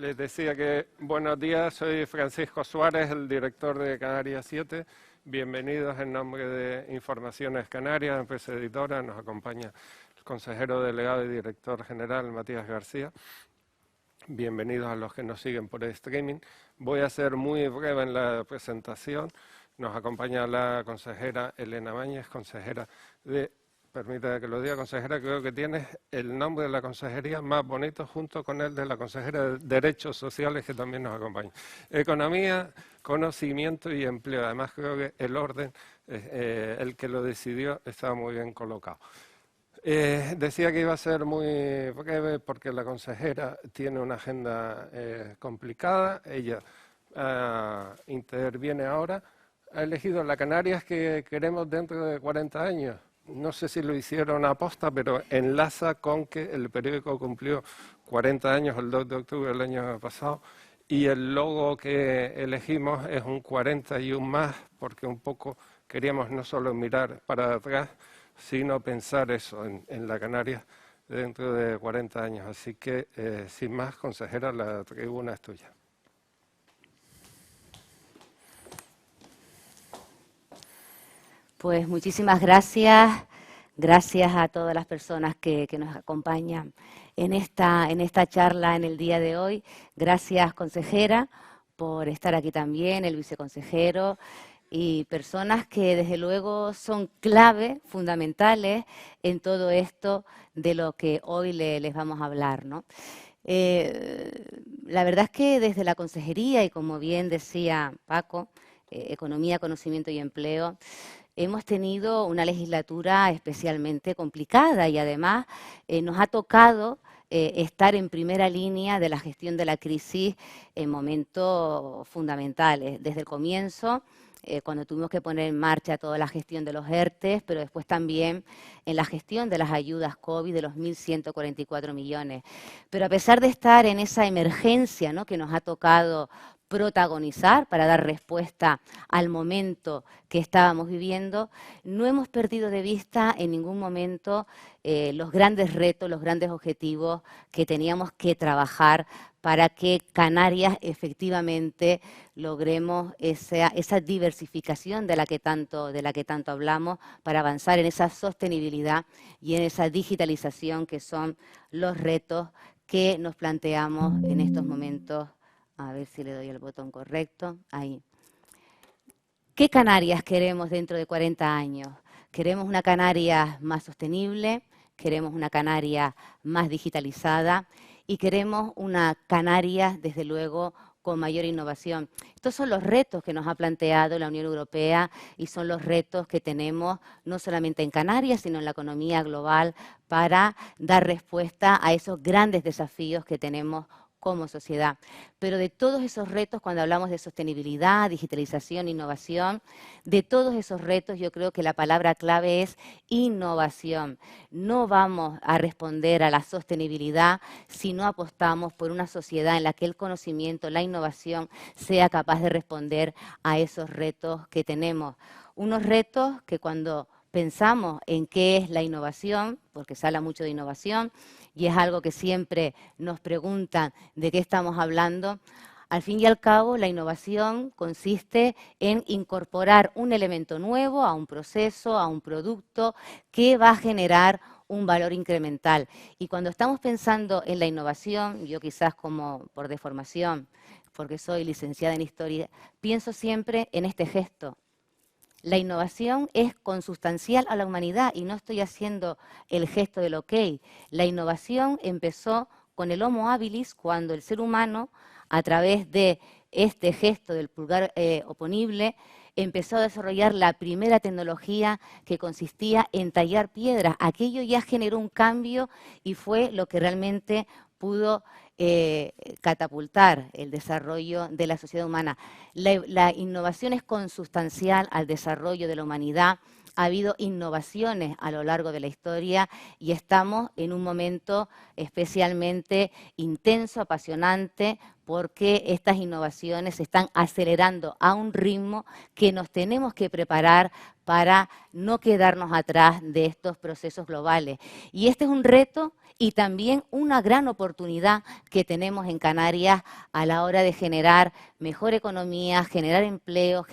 Les decía que buenos días, soy Francisco Suárez, el director de Canarias 7. Bienvenidos en nombre de Informaciones Canarias, empresa editora. Nos acompaña el consejero delegado y director general, Matías García. Bienvenidos a los que nos siguen por streaming. Voy a ser muy breve en la presentación. Nos acompaña la consejera Elena Báñez, consejera de... Permítame que lo diga, consejera, creo que tienes el nombre de la consejería más bonito junto con el de la consejera de Derechos Sociales, que también nos acompaña. Economía, conocimiento y empleo. Además, creo que el orden, el que lo decidió, estaba muy bien colocado. Decía que iba a ser muy breve porque la consejera tiene una agenda complicada. Ella interviene ahora. Ha elegido la Canarias que queremos dentro de 40 años. No sé si lo hicieron a posta, pero enlaza con que el periódico cumplió 40 años el 2 de octubre del año pasado y el logo que elegimos es un 41 más, porque un poco queríamos no solo mirar para atrás, sino pensar eso en la Canarias dentro de 40 años. Así que, sin más, consejera, la tribuna es tuya. Pues muchísimas gracias. Gracias a todas las personas que nos acompañan en esta charla en el día de hoy. Gracias, consejera, por estar aquí también, el viceconsejero, y personas que desde luego son clave, fundamentales en todo esto de lo que hoy les vamos a hablar, ¿no? La verdad es que desde la consejería, y como bien decía Paco, Economía, Conocimiento y Empleo, hemos tenido una legislatura especialmente complicada y además nos ha tocado estar en primera línea de la gestión de la crisis en momentos fundamentales. Desde el comienzo, cuando tuvimos que poner en marcha toda la gestión de los ERTE, pero después también en la gestión de las ayudas COVID de los 1.144 millones. Pero a pesar de estar en esa emergencia, ¿no?, que nos ha tocado protagonizar para dar respuesta al momento que estábamos viviendo, no hemos perdido de vista en ningún momento los grandes retos, los grandes objetivos que teníamos que trabajar para que Canarias efectivamente logremos esa diversificación de la que tanto hablamos, para avanzar en esa sostenibilidad y en esa digitalización que son los retos que nos planteamos en estos momentos. A ver si le doy el botón correcto. Ahí. ¿Qué Canarias queremos dentro de 40 años? Queremos una Canarias más sostenible, queremos una Canarias más digitalizada y queremos una Canarias, desde luego, con mayor innovación. Estos son los retos que nos ha planteado la Unión Europea y son los retos que tenemos no solamente en Canarias, sino en la economía global para dar respuesta a esos grandes desafíos que tenemos como sociedad. Pero de todos esos retos, cuando hablamos de sostenibilidad, digitalización, innovación, de todos esos retos yo creo que la palabra clave es innovación. No vamos a responder a la sostenibilidad si no apostamos por una sociedad en la que el conocimiento, la innovación, sea capaz de responder a esos retos que tenemos. Unos retos que cuando pensamos en qué es la innovación, porque se habla mucho de innovación, y es algo que siempre nos preguntan de qué estamos hablando. Al fin y al cabo, la innovación consiste en incorporar un elemento nuevo a un proceso, a un producto, que va a generar un valor incremental. Y cuando estamos pensando en la innovación, yo quizás como por deformación, porque soy licenciada en Historia, pienso siempre en este gesto. La innovación es consustancial a la humanidad y no estoy haciendo el gesto del ok. La innovación empezó con el Homo habilis, cuando el ser humano, a través de este gesto del pulgar oponible, empezó a desarrollar la primera tecnología que consistía en tallar piedras. Aquello ya generó un cambio y fue lo que realmente pudo catapultar el desarrollo de la sociedad humana. La innovación es consustancial al desarrollo de la humanidad. Ha habido innovaciones a lo largo de la historia y estamos en un momento especialmente intenso, apasionante, porque estas innovaciones se están acelerando a un ritmo que nos tenemos que preparar para no quedarnos atrás de estos procesos globales. Y este es un reto y también una gran oportunidad que tenemos en Canarias a la hora de generar mejor economía, generar empleo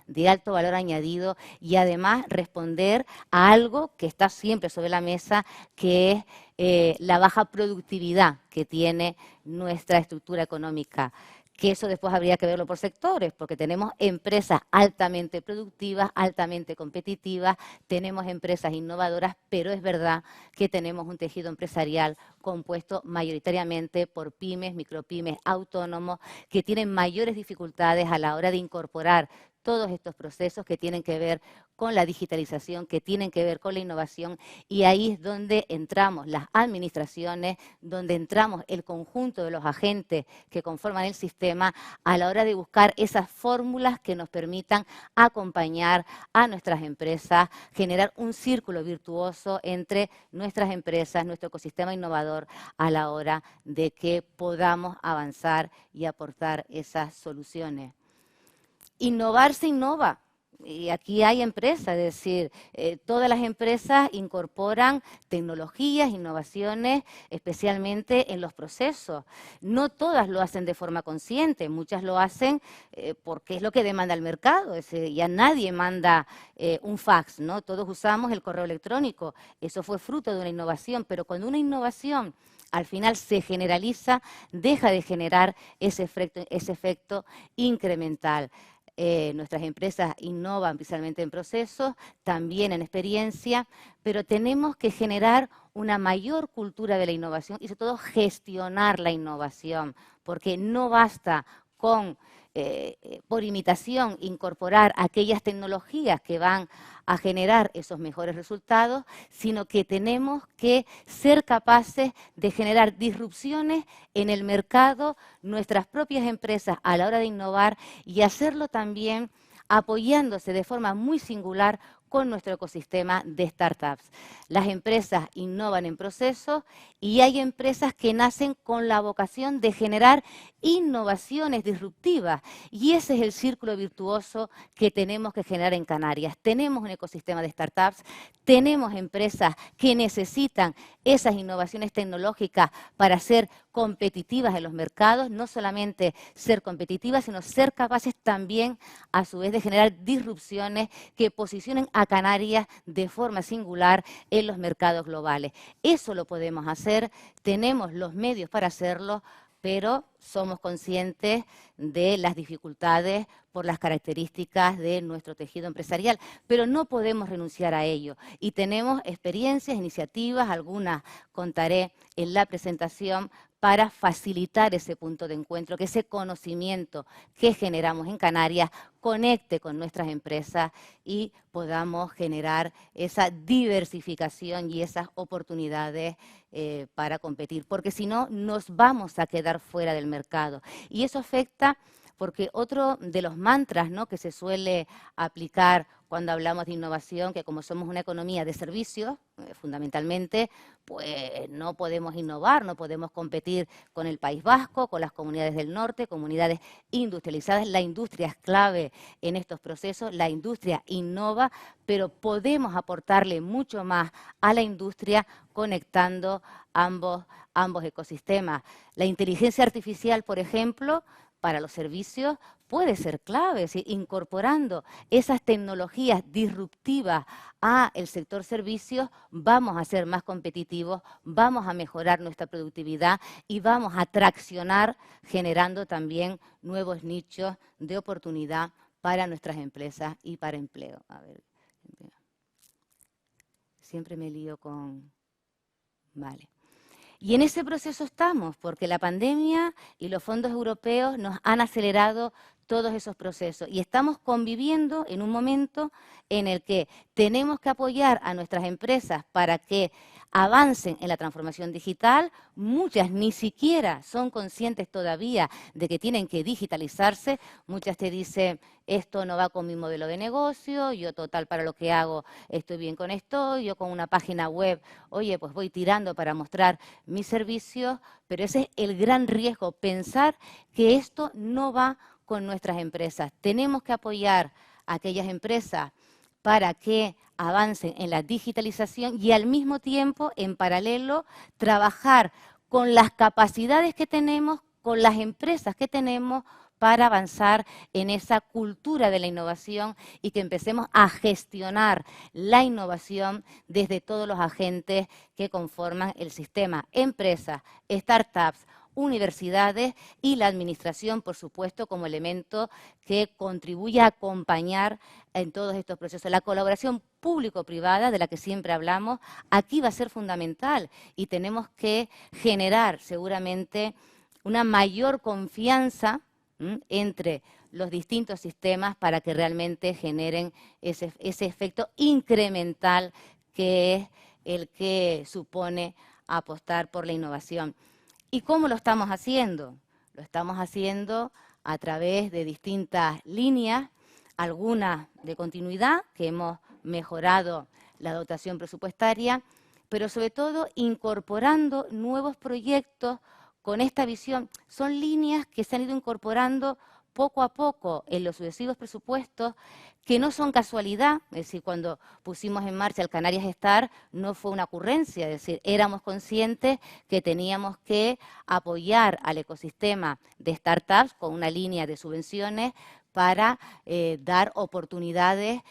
de alto valor añadido y además responder a algo que está siempre sobre la mesa, que es la baja productividad que tiene nuestra estructura económica. Que eso después habría que verlo por sectores, porque tenemos empresas altamente productivas, altamente competitivas, tenemos empresas innovadoras, pero es verdad que tenemos un tejido empresarial compuesto mayoritariamente por pymes, micropymes, autónomos, que tienen mayores dificultades a la hora de incorporar todos estos procesos que tienen que ver con la digitalización, que tienen que ver con la innovación, y ahí es donde entramos las administraciones, donde entramos el conjunto de los agentes que conforman el sistema a la hora de buscar esas fórmulas que nos permitan acompañar a nuestras empresas, generar un círculo virtuoso entre nuestras empresas, nuestro ecosistema innovador, a la hora de que podamos avanzar y aportar esas soluciones. Innovar se innova. Y aquí hay empresas, es decir, todas las empresas incorporan tecnologías, innovaciones, especialmente en los procesos. No todas lo hacen de forma consciente, muchas lo hacen porque es lo que demanda el mercado. Es decir, ya nadie manda un fax, ¿no? Todos usamos el correo electrónico. Eso fue fruto de una innovación, pero cuando una innovación al final se generaliza, deja de generar ese efecto incremental. Nuestras empresas innovan principalmente en procesos, también en experiencia, pero tenemos que generar una mayor cultura de la innovación y sobre todo gestionar la innovación, porque no basta con, por imitación, incorporar aquellas tecnologías que van a generar esos mejores resultados, sino que tenemos que ser capaces de generar disrupciones en el mercado, nuestras propias empresas a la hora de innovar y hacerlo también apoyándose de forma muy singular con nuestro ecosistema de startups. Las empresas innovan en procesos y hay empresas que nacen con la vocación de generar innovaciones disruptivas y ese es el círculo virtuoso que tenemos que generar en Canarias. Tenemos un ecosistema de startups, tenemos empresas que necesitan esas innovaciones tecnológicas para ser competitivas en los mercados, no solamente ser competitivas, sino ser capaces también, a su vez, de generar disrupciones que posicionen a Canarias de forma singular en los mercados globales. Eso lo podemos hacer, tenemos los medios para hacerlo, pero somos conscientes de las dificultades por las características de nuestro tejido empresarial, pero no podemos renunciar a ello. Y tenemos experiencias, iniciativas, algunas contaré en la presentación, para facilitar ese punto de encuentro, que ese conocimiento que generamos en Canarias conecte con nuestras empresas y podamos generar esa diversificación y esas oportunidades para competir, porque si no nos vamos a quedar fuera del mercado. Y eso afecta porque otro de los mantras, ¿no?, que se suele aplicar cuando hablamos de innovación, que como somos una economía de servicios, fundamentalmente, pues no podemos innovar, no podemos competir con el País Vasco, con las comunidades del norte, comunidades industrializadas. La industria es clave en estos procesos, la industria innova, pero podemos aportarle mucho más a la industria conectando ambos ecosistemas. La inteligencia artificial, por ejemplo, para los servicios puede ser clave, es decir, incorporando esas tecnologías disruptivas a el sector servicios, vamos a ser más competitivos, vamos a mejorar nuestra productividad y vamos a traccionar generando también nuevos nichos de oportunidad para nuestras empresas y para empleo. A ver, siempre me lío con... Vale. Y en ese proceso estamos, porque la pandemia y los fondos europeos nos han acelerado todos esos procesos. Y estamos conviviendo en un momento en el que tenemos que apoyar a nuestras empresas para que avancen en la transformación digital. Muchas ni siquiera son conscientes todavía de que tienen que digitalizarse. Muchas te dicen, esto no va con mi modelo de negocio, yo total para lo que hago estoy bien con esto, yo con una página web, oye, pues voy tirando para mostrar mis servicios, pero ese es el gran riesgo, pensar que esto no va con nuestras empresas. Tenemos que apoyar a aquellas empresas para que avancen en la digitalización y al mismo tiempo, en paralelo, trabajar con las capacidades que tenemos, con las empresas que tenemos, para avanzar en esa cultura de la innovación y que empecemos a gestionar la innovación desde todos los agentes que conforman el sistema, empresas, startups, universidades y la administración, por supuesto, como elemento que contribuye a acompañar en todos estos procesos. La colaboración público-privada, de la que siempre hablamos, aquí va a ser fundamental y tenemos que generar seguramente una mayor confianza entre los distintos sistemas para que realmente generen ese efecto incremental que es el que supone apostar por la innovación. ¿Y cómo lo estamos haciendo? Lo estamos haciendo a través de distintas líneas, algunas de continuidad, que hemos mejorado la dotación presupuestaria, pero sobre todo incorporando nuevos proyectos con esta visión. Son líneas que se han ido incorporando poco a poco en los sucesivos presupuestos, que no son casualidad. Es decir, cuando pusimos en marcha el Canarias Star no fue una ocurrencia, es decir, éramos conscientes que teníamos que apoyar al ecosistema de startups con una línea de subvenciones para dar oportunidades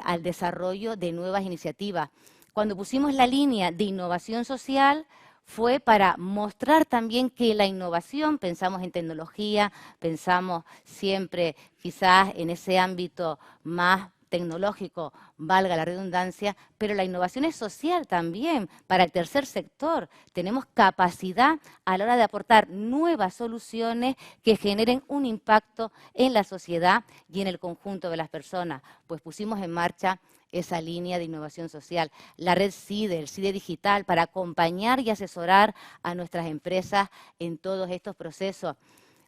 al desarrollo de nuevas iniciativas. Cuando pusimos la línea de innovación social, fue para mostrar también que la innovación, pensamos en tecnología, pensamos siempre quizás en ese ámbito más tecnológico, valga la redundancia, pero la innovación es social también para el tercer sector. Tenemos capacidad a la hora de aportar nuevas soluciones que generen un impacto en la sociedad y en el conjunto de las personas. Pues pusimos en marcha esa línea de innovación social, la red CIDE, el CIDE digital, para acompañar y asesorar a nuestras empresas en todos estos procesos.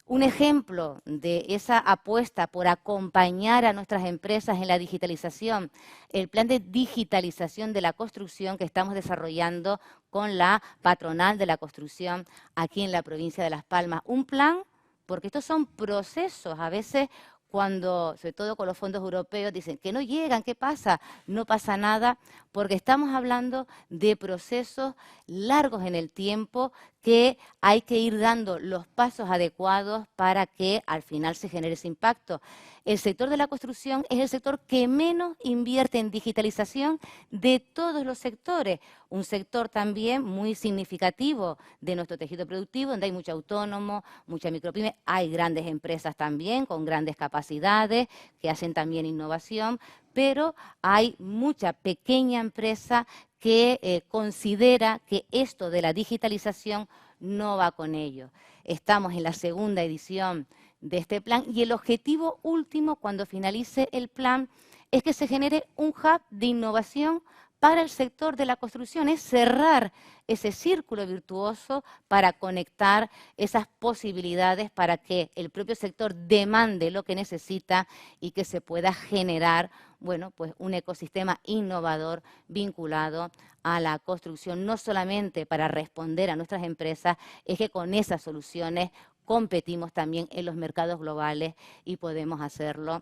Un ejemplo de esa apuesta por acompañar a nuestras empresas en la digitalización, el plan de digitalización de la construcción que estamos desarrollando con la patronal de la construcción aquí en la provincia de Las Palmas. Un plan, porque estos son procesos, a veces cuando, sobre todo con los fondos europeos, dicen que no llegan, ¿qué pasa? No pasa nada, porque estamos hablando de procesos largos en el tiempo que hay que ir dando los pasos adecuados para que al final se genere ese impacto. El sector de la construcción es el sector que menos invierte en digitalización de todos los sectores. Un sector también muy significativo de nuestro tejido productivo, donde hay mucho autónomo, mucha micropyme, hay grandes empresas también con grandes capacidades que hacen también innovación, pero hay mucha pequeña empresa que considera que esto de la digitalización no va con ello. Estamos en la segunda edición de este plan y el objetivo último, cuando finalice el plan, es que se genere un hub de innovación para el sector de la construcción, es cerrar ese círculo virtuoso para conectar esas posibilidades para que el propio sector demande lo que necesita y que se pueda generar, bueno, pues un ecosistema innovador vinculado a la construcción, no solamente para responder a nuestras empresas, es que con esas soluciones competimos también en los mercados globales y podemos hacerlo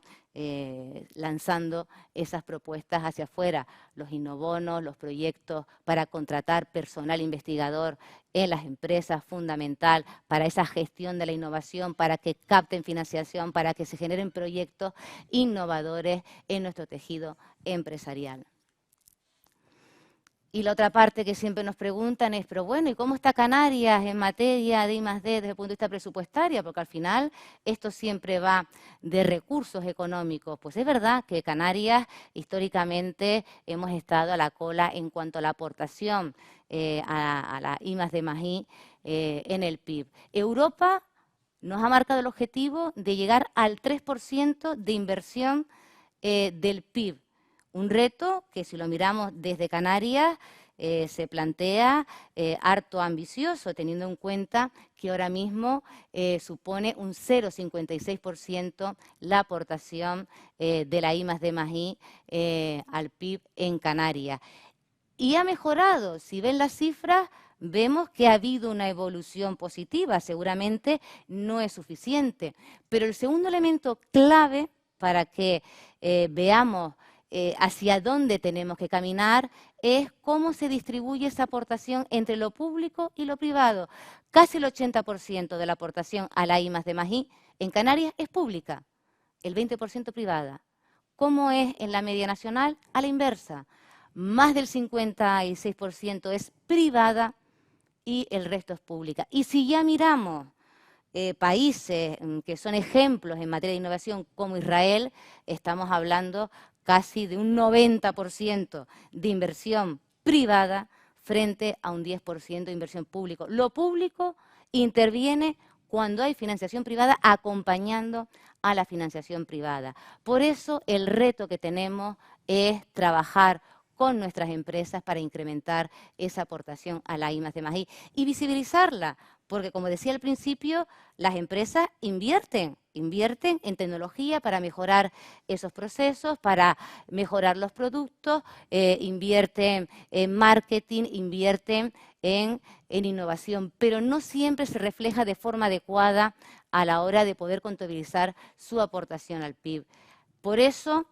lanzando esas propuestas hacia afuera, los innobonos, los proyectos para contratar personal investigador en las empresas, fundamental para esa gestión de la innovación, para que capten financiación, para que se generen proyectos innovadores en nuestro tejido empresarial. Y la otra parte que siempre nos preguntan es, pero bueno, ¿y cómo está Canarias en materia de I+D desde el punto de vista presupuestario? Porque al final esto siempre va de recursos económicos. Pues es verdad que Canarias históricamente hemos estado a la cola en cuanto a la aportación a la I+D+I en el PIB. Europa nos ha marcado el objetivo de llegar al 3% de inversión del PIB. Un reto que, si lo miramos desde Canarias, se plantea harto ambicioso, teniendo en cuenta que ahora mismo supone un 0,56% la aportación de la I+D+I al PIB en Canarias. Y ha mejorado, si ven las cifras, vemos que ha habido una evolución positiva, seguramente no es suficiente. Pero el segundo elemento clave para que veamos hacia dónde tenemos que caminar es cómo se distribuye esa aportación entre lo público y lo privado. Casi el 80% de la aportación a la I+D+I en Canarias es pública, el 20% privada. ¿Cómo es en la media nacional? A la inversa. Más del 56% es privada y el resto es pública. Y si ya miramos países que son ejemplos en materia de innovación como Israel, estamos hablando casi de un 90% de inversión privada frente a un 10% de inversión pública. Lo público interviene cuando hay financiación privada acompañando a la financiación privada. Por eso el reto que tenemos es trabajar con nuestras empresas para incrementar esa aportación a la I+D+I y visibilizarla, porque como decía al principio, las empresas invierten en tecnología para mejorar esos procesos, para mejorar los productos, invierten en marketing, invierten en innovación, pero no siempre se refleja de forma adecuada a la hora de poder contabilizar su aportación al PIB. Por eso,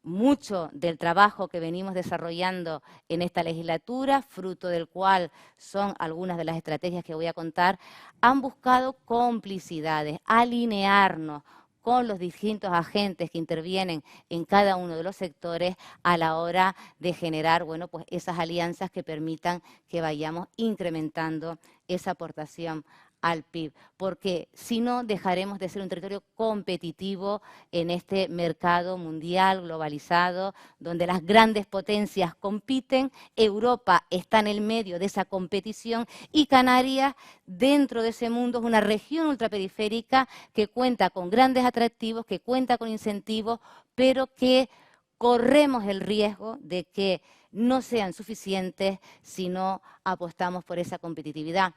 mucho del trabajo que venimos desarrollando en esta legislatura, fruto del cual son algunas de las estrategias que voy a contar, han buscado complicidades, alinearnos con los distintos agentes que intervienen en cada uno de los sectores a la hora de generar, bueno, pues esas alianzas que permitan que vayamos incrementando esa aportación al PIB, porque si no dejaremos de ser un territorio competitivo en este mercado mundial globalizado, donde las grandes potencias compiten, Europa está en el medio de esa competición y Canarias, dentro de ese mundo, es una región ultraperiférica que cuenta con grandes atractivos, que cuenta con incentivos, pero que corremos el riesgo de que no sean suficientes si no apostamos por esa competitividad.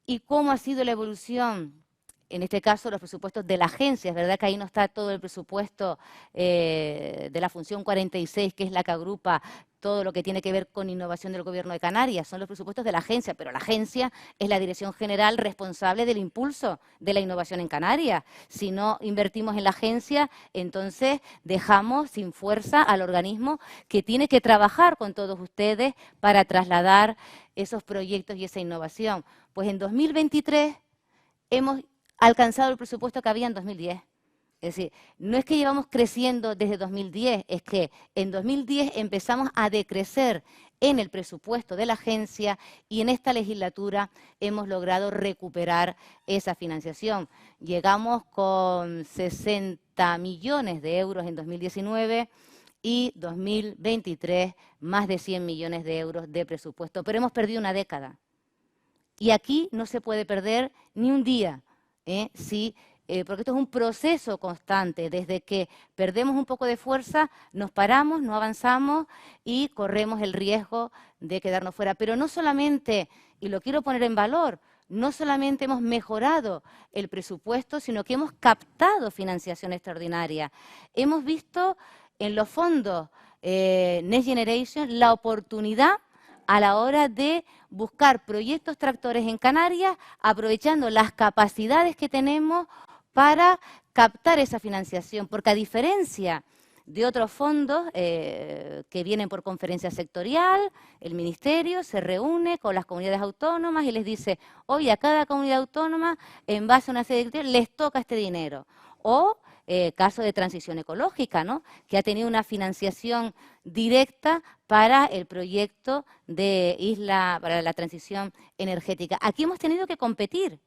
¿Y cómo ha sido la evolución? En este caso, los presupuestos de la agencia. Es verdad que ahí no está todo el presupuesto de la función 46, que es la que agrupa todo lo que tiene que ver con innovación del Gobierno de Canarias. Son los presupuestos de la agencia, pero la agencia es la dirección general responsable del impulso de la innovación en Canarias. Si no invertimos en la agencia, entonces dejamos sin fuerza al organismo que tiene que trabajar con todos ustedes para trasladar esos proyectos y esa innovación. Pues en 2023 hemos alcanzado el presupuesto que había en 2010. Es decir, no es que llevamos creciendo desde 2010, es que en 2010 empezamos a decrecer en el presupuesto de la agencia y en esta legislatura hemos logrado recuperar esa financiación. Llegamos con 60 millones de euros en 2019 y 2023 más de 100 millones de euros de presupuesto, pero hemos perdido una década. Y aquí no se puede perder ni un día, porque esto es un proceso constante. Desde que perdemos un poco de fuerza, nos paramos, no avanzamos y corremos el riesgo de quedarnos fuera. Pero no solamente, y lo quiero poner en valor, no solamente hemos mejorado el presupuesto, sino que hemos captado financiación extraordinaria. Hemos visto en los fondos Next Generation la oportunidad a la hora de buscar proyectos tractores en Canarias, aprovechando las capacidades que tenemos para captar esa financiación, porque a diferencia de otros fondos que vienen por conferencia sectorial, el Ministerio se reúne con las comunidades autónomas y les dice, oye, a cada comunidad autónoma, en base a una serie de criterios, les toca este dinero. O caso de transición ecológica, ¿no?, que ha tenido una financiación directa para el proyecto de isla, para la transición energética. Aquí hemos tenido que competir,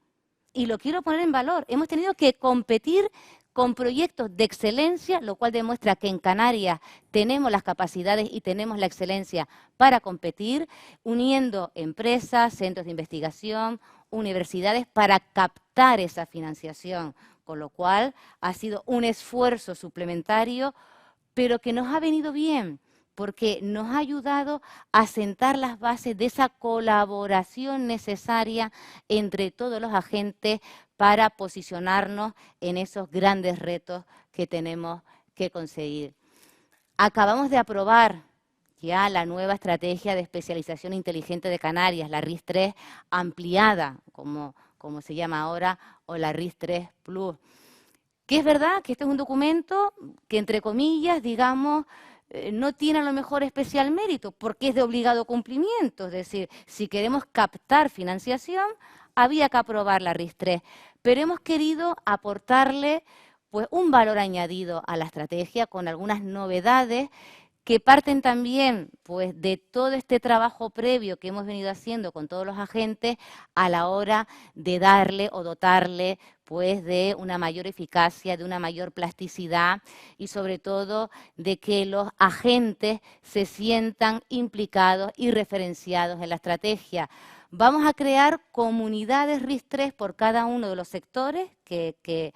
y lo quiero poner en valor, hemos tenido que competir con proyectos de excelencia, lo cual demuestra que en Canarias tenemos las capacidades y tenemos la excelencia para competir, uniendo empresas, centros de investigación, universidades para captar esa financiación, con lo cual ha sido un esfuerzo suplementario, pero que nos ha venido bien, porque nos ha ayudado a sentar las bases de esa colaboración necesaria entre todos los agentes para posicionarnos en esos grandes retos que tenemos que conseguir. Acabamos de aprobar ya la nueva estrategia de especialización inteligente de Canarias, la RIS3 ampliada, como se llama ahora, o la RIS3 Plus. Que es verdad que este es un documento que, entre comillas, digamos, no tiene a lo mejor especial mérito, porque es de obligado cumplimiento. Es decir, si queremos captar financiación, había que aprobar la RIS3. Pero hemos querido aportarle pues, un valor añadido a la estrategia con algunas novedades que parten también pues, de todo este trabajo previo que hemos venido haciendo con todos los agentes a la hora de darle o dotarle pues, de una mayor eficacia, de una mayor plasticidad y sobre todo de que los agentes se sientan implicados y referenciados en la estrategia. Vamos a crear comunidades RIS3 por cada uno de los sectores que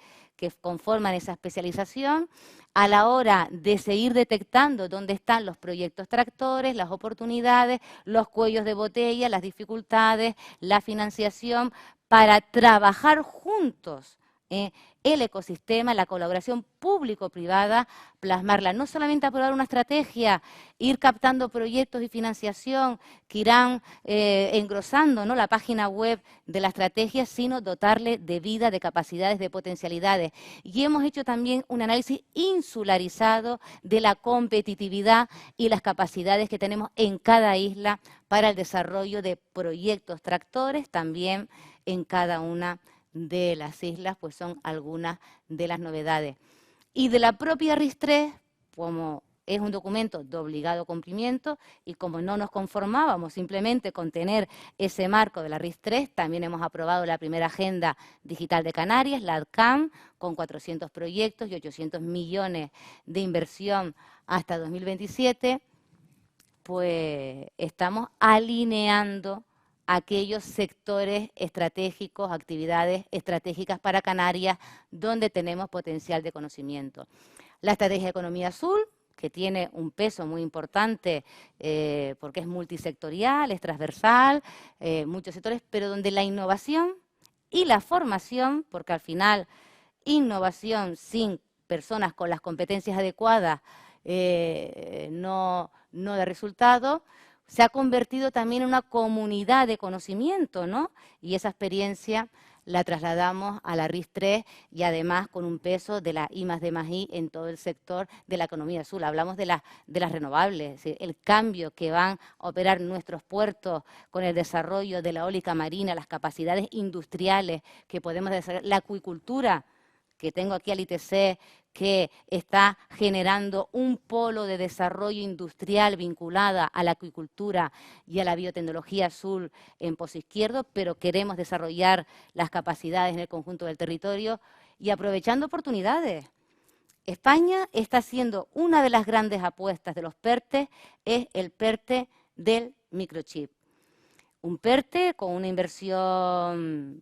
conforman esa especialización, a la hora de seguir detectando dónde están los proyectos tractores, las oportunidades, los cuellos de botella, las dificultades, la financiación, para trabajar juntos el ecosistema, la colaboración público-privada, plasmarla, no solamente aprobar una estrategia, ir captando proyectos y financiación que irán engrosando, ¿no?, la página web de la estrategia, sino dotarle de vida, de capacidades, de potencialidades. Y hemos hecho también un análisis insularizado de la competitividad y las capacidades que tenemos en cada isla para el desarrollo de proyectos tractores, también en cada una de las islas, pues son algunas de las novedades. Y de la propia RIS3, como es un documento de obligado cumplimiento y como no nos conformábamos simplemente con tener ese marco de la RIS3, también hemos aprobado la primera Agenda Digital de Canarias, la ADCAM, con 400 proyectos y 800 millones de inversión hasta 2027, pues estamos alineando aquellos sectores estratégicos, actividades estratégicas para Canarias, donde tenemos potencial de conocimiento. La estrategia de economía azul, que tiene un peso muy importante porque es multisectorial, es transversal, muchos sectores, pero donde la innovación y la formación, porque al final innovación sin personas con las competencias adecuadas no da resultado, se ha convertido también en una comunidad de conocimiento, ¿no? Y esa experiencia la trasladamos a la RIS3 y además con un peso de la I+D+I en todo el sector de la economía azul. Hablamos de las renovables, es decir, el cambio que van a operar nuestros puertos con el desarrollo de la eólica marina, las capacidades industriales que podemos desarrollar, la acuicultura, que tengo aquí al ITC, que está generando un polo de desarrollo industrial vinculada a la acuicultura y a la biotecnología azul en Pozo Izquierdo, pero queremos desarrollar las capacidades en el conjunto del territorio y aprovechando oportunidades. España está haciendo una de las grandes apuestas de los PERTE, es el PERTE del microchip. Un PERTE con una inversión,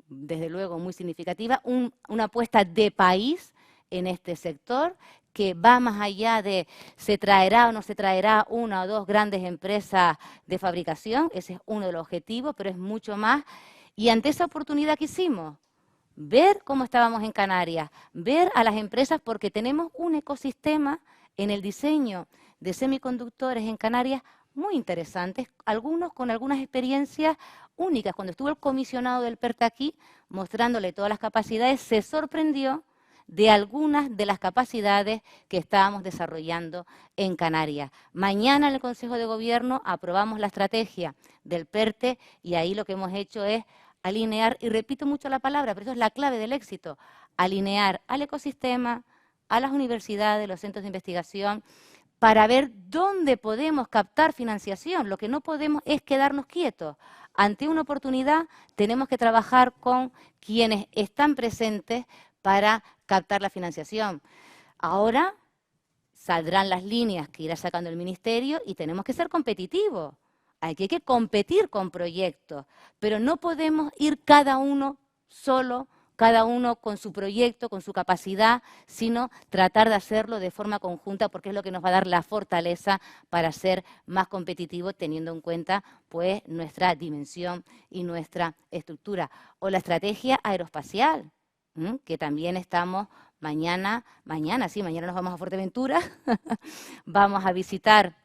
desde luego, muy significativa, una apuesta de país en este sector que va más allá de se traerá o no se traerá una o dos grandes empresas de fabricación, ese es uno de los objetivos, pero es mucho más. Y ante esa oportunidad que hicimos, ver cómo estábamos en Canarias, ver a las empresas, porque tenemos un ecosistema en el diseño de semiconductores en Canarias muy interesantes, algunos con algunas experiencias únicas. Cuando estuvo el comisionado del PERTE aquí, mostrándole todas las capacidades, se sorprendió de algunas de las capacidades que estábamos desarrollando en Canarias. Mañana en el Consejo de Gobierno aprobamos la estrategia del PERTE y ahí lo que hemos hecho es alinear, y repito mucho la palabra, pero eso es la clave del éxito, alinear al ecosistema, a las universidades, los centros de investigación, para ver dónde podemos captar financiación. Lo que no podemos es quedarnos quietos. Ante una oportunidad tenemos que trabajar con quienes están presentes para captar la financiación. Ahora saldrán las líneas que irá sacando el Ministerio y tenemos que ser competitivos. Aquí hay que competir con proyectos, pero no podemos ir cada uno solo, cada uno con su proyecto, con su capacidad, sino tratar de hacerlo de forma conjunta porque es lo que nos va a dar la fortaleza para ser más competitivos teniendo en cuenta pues, nuestra dimensión y nuestra estructura. O la estrategia aeroespacial, que también estamos mañana nos vamos a Fuerteventura, vamos a visitar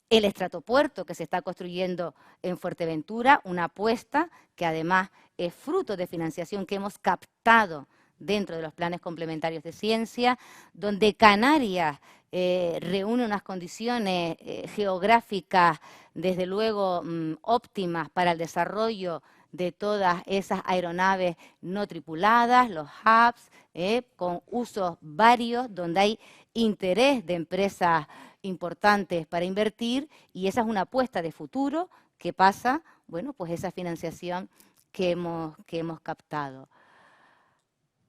el estratopuerto que se está construyendo en Fuerteventura, una apuesta que además es fruto de financiación que hemos captado dentro de los planes complementarios de ciencia, donde Canarias reúne unas condiciones geográficas, desde luego, óptimas para el desarrollo de todas esas aeronaves no tripuladas, los hubs, con usos varios, donde hay interés de empresas importantes para invertir, y esa es una apuesta de futuro que pasa, bueno, pues esa financiación que hemos captado.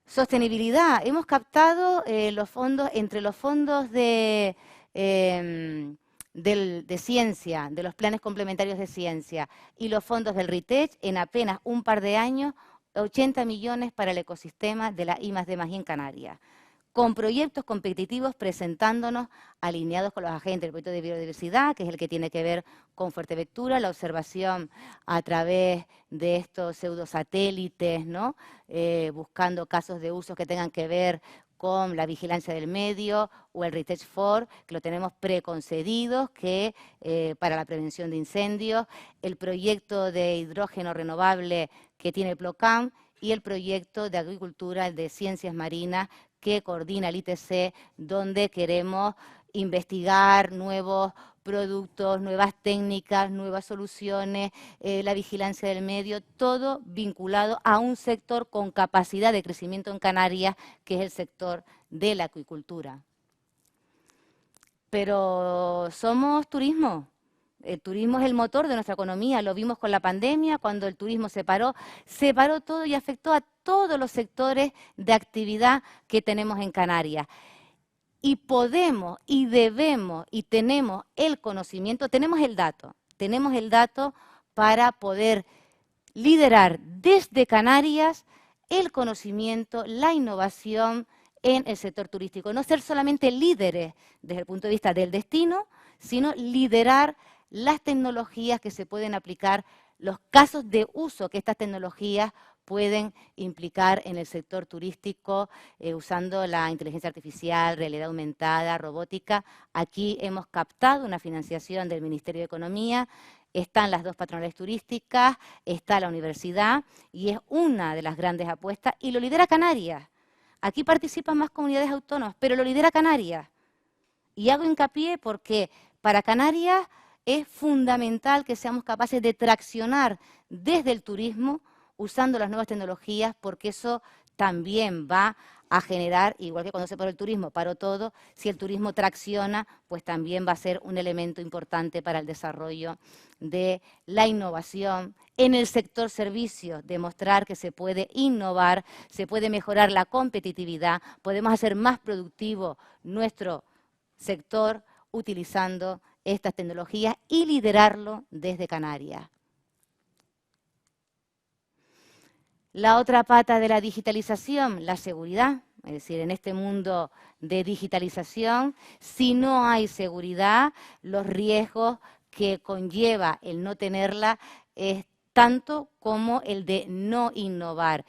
Sostenibilidad. Hemos captado los fondos, entre los fondos de ciencia, de los planes complementarios de ciencia y los fondos del RITECH, en apenas un par de años, 80 millones para el ecosistema de la I+D+I en Canarias, con proyectos competitivos presentándonos alineados con los agentes. El proyecto de biodiversidad, que es el que tiene que ver con Fuerteventura, la observación a través de estos pseudosatélites, ¿no? Buscando casos de uso que tengan que ver con la vigilancia del medio, o el RITECH 4, que lo tenemos preconcedidos, que para la prevención de incendios, el proyecto de hidrógeno renovable que tiene Plocam, y el proyecto de agricultura de ciencias marinas que coordina el ITC, donde queremos investigar nuevos productos, nuevas técnicas, nuevas soluciones, la vigilancia del medio, todo vinculado a un sector con capacidad de crecimiento en Canarias, que es el sector de la acuicultura. Pero somos turismo. El turismo es el motor de nuestra economía, lo vimos con la pandemia, cuando el turismo se paró todo y afectó a todos los sectores de actividad que tenemos en Canarias. Y podemos, y debemos, y tenemos el conocimiento, tenemos el dato para poder liderar desde Canarias el conocimiento, la innovación en el sector turístico. No ser solamente líderes desde el punto de vista del destino, sino liderar las tecnologías que se pueden aplicar, los casos de uso que estas tecnologías pueden implicar en el sector turístico, usando la inteligencia artificial, realidad aumentada, robótica. Aquí hemos captado una financiación del Ministerio de Economía, están las dos patronales turísticas, está la universidad, y es una de las grandes apuestas, y lo lidera Canarias. Aquí participan más comunidades autónomas, pero lo lidera Canarias. Y hago hincapié porque para Canarias es fundamental que seamos capaces de traccionar desde el turismo usando las nuevas tecnologías, porque eso también va a generar, igual que cuando se paró el turismo, paró todo, si el turismo tracciona, pues también va a ser un elemento importante para el desarrollo de la innovación en el sector servicios, demostrar que se puede innovar, se puede mejorar la competitividad, podemos hacer más productivo nuestro sector utilizando estas tecnologías y liderarlo desde Canarias. La otra pata de la digitalización, la seguridad. Es decir, en este mundo de digitalización, si no hay seguridad, los riesgos que conlleva el no tenerla es tanto como el de no innovar.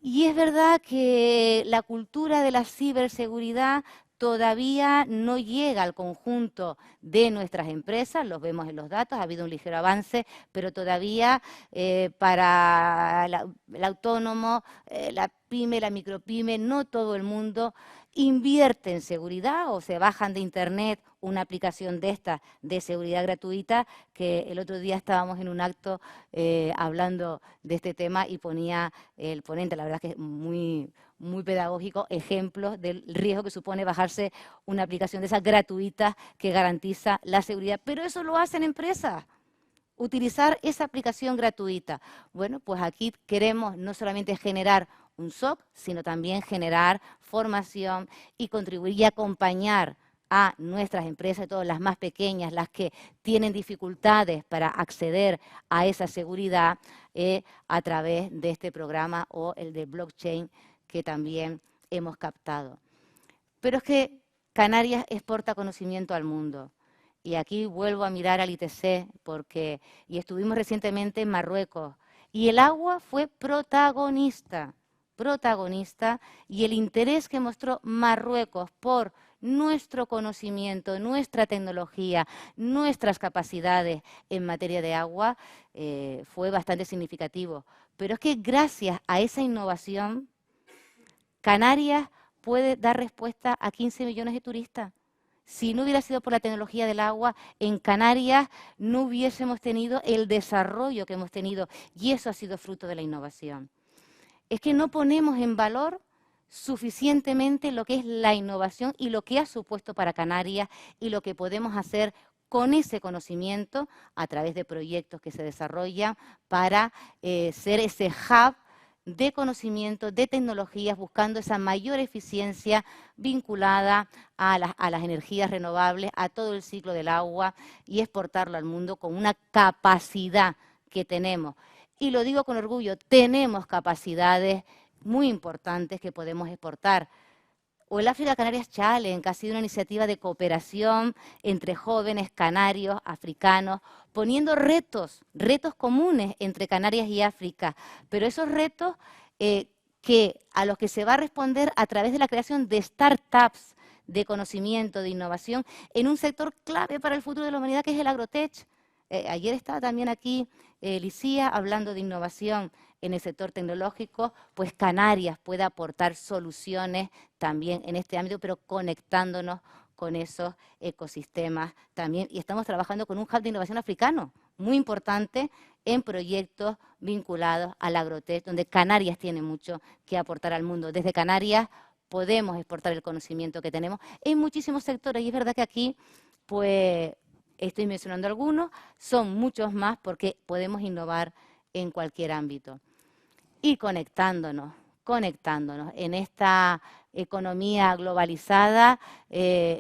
Y es verdad que la cultura de la ciberseguridad todavía no llega al conjunto de nuestras empresas, los vemos en los datos, ha habido un ligero avance, pero todavía para el autónomo, la pyme, la micropyme, no todo el mundo invierte en seguridad o se bajan de internet una aplicación de esta de seguridad gratuita, que el otro día estábamos en un acto hablando de este tema y ponía el ponente, la verdad que es muy pedagógico, ejemplos del riesgo que supone bajarse una aplicación de esas gratuitas que garantiza la seguridad. Pero eso lo hacen empresas, utilizar esa aplicación gratuita. Bueno, pues aquí queremos no solamente generar un SOC, sino también generar formación y contribuir y acompañar a nuestras empresas, todas las más pequeñas, las que tienen dificultades para acceder a esa seguridad a través de este programa o el de blockchain que también hemos captado. Pero es que Canarias exporta conocimiento al mundo. Y aquí vuelvo a mirar al ITC, y estuvimos recientemente en Marruecos. Y el agua fue protagonista, y el interés que mostró Marruecos por nuestro conocimiento, nuestra tecnología, nuestras capacidades en materia de agua fue bastante significativo. Pero es que gracias a esa innovación, Canarias puede dar respuesta a 15 millones de turistas. Si no hubiera sido por la tecnología del agua, en Canarias no hubiésemos tenido el desarrollo que hemos tenido, y eso ha sido fruto de la innovación. Es que no ponemos en valor suficientemente lo que es la innovación y lo que ha supuesto para Canarias y lo que podemos hacer con ese conocimiento a través de proyectos que se desarrollan para ser ese hub de conocimiento, de tecnologías, buscando esa mayor eficiencia vinculada a las energías renovables, a todo el ciclo del agua y exportarlo al mundo con una capacidad que tenemos. Y lo digo con orgullo, tenemos capacidades muy importantes que podemos exportar. O el África Canarias Challenge, que ha sido una iniciativa de cooperación entre jóvenes canarios, africanos, poniendo retos comunes entre Canarias y África, pero esos retos a los que se va a responder a través de la creación de startups de conocimiento, de innovación, en un sector clave para el futuro de la humanidad, que es el agrotech. Ayer estaba también aquí Licia hablando de innovación en el sector tecnológico, pues Canarias puede aportar soluciones también en este ámbito, pero conectándonos con esos ecosistemas también. Y estamos trabajando con un hub de innovación africano muy importante en proyectos vinculados al agrotech, donde Canarias tiene mucho que aportar al mundo. Desde Canarias podemos exportar el conocimiento que tenemos en muchísimos sectores, y es verdad que aquí, pues, estoy mencionando algunos, son muchos más porque podemos innovar en cualquier ámbito. Y conectándonos en esta economía globalizada,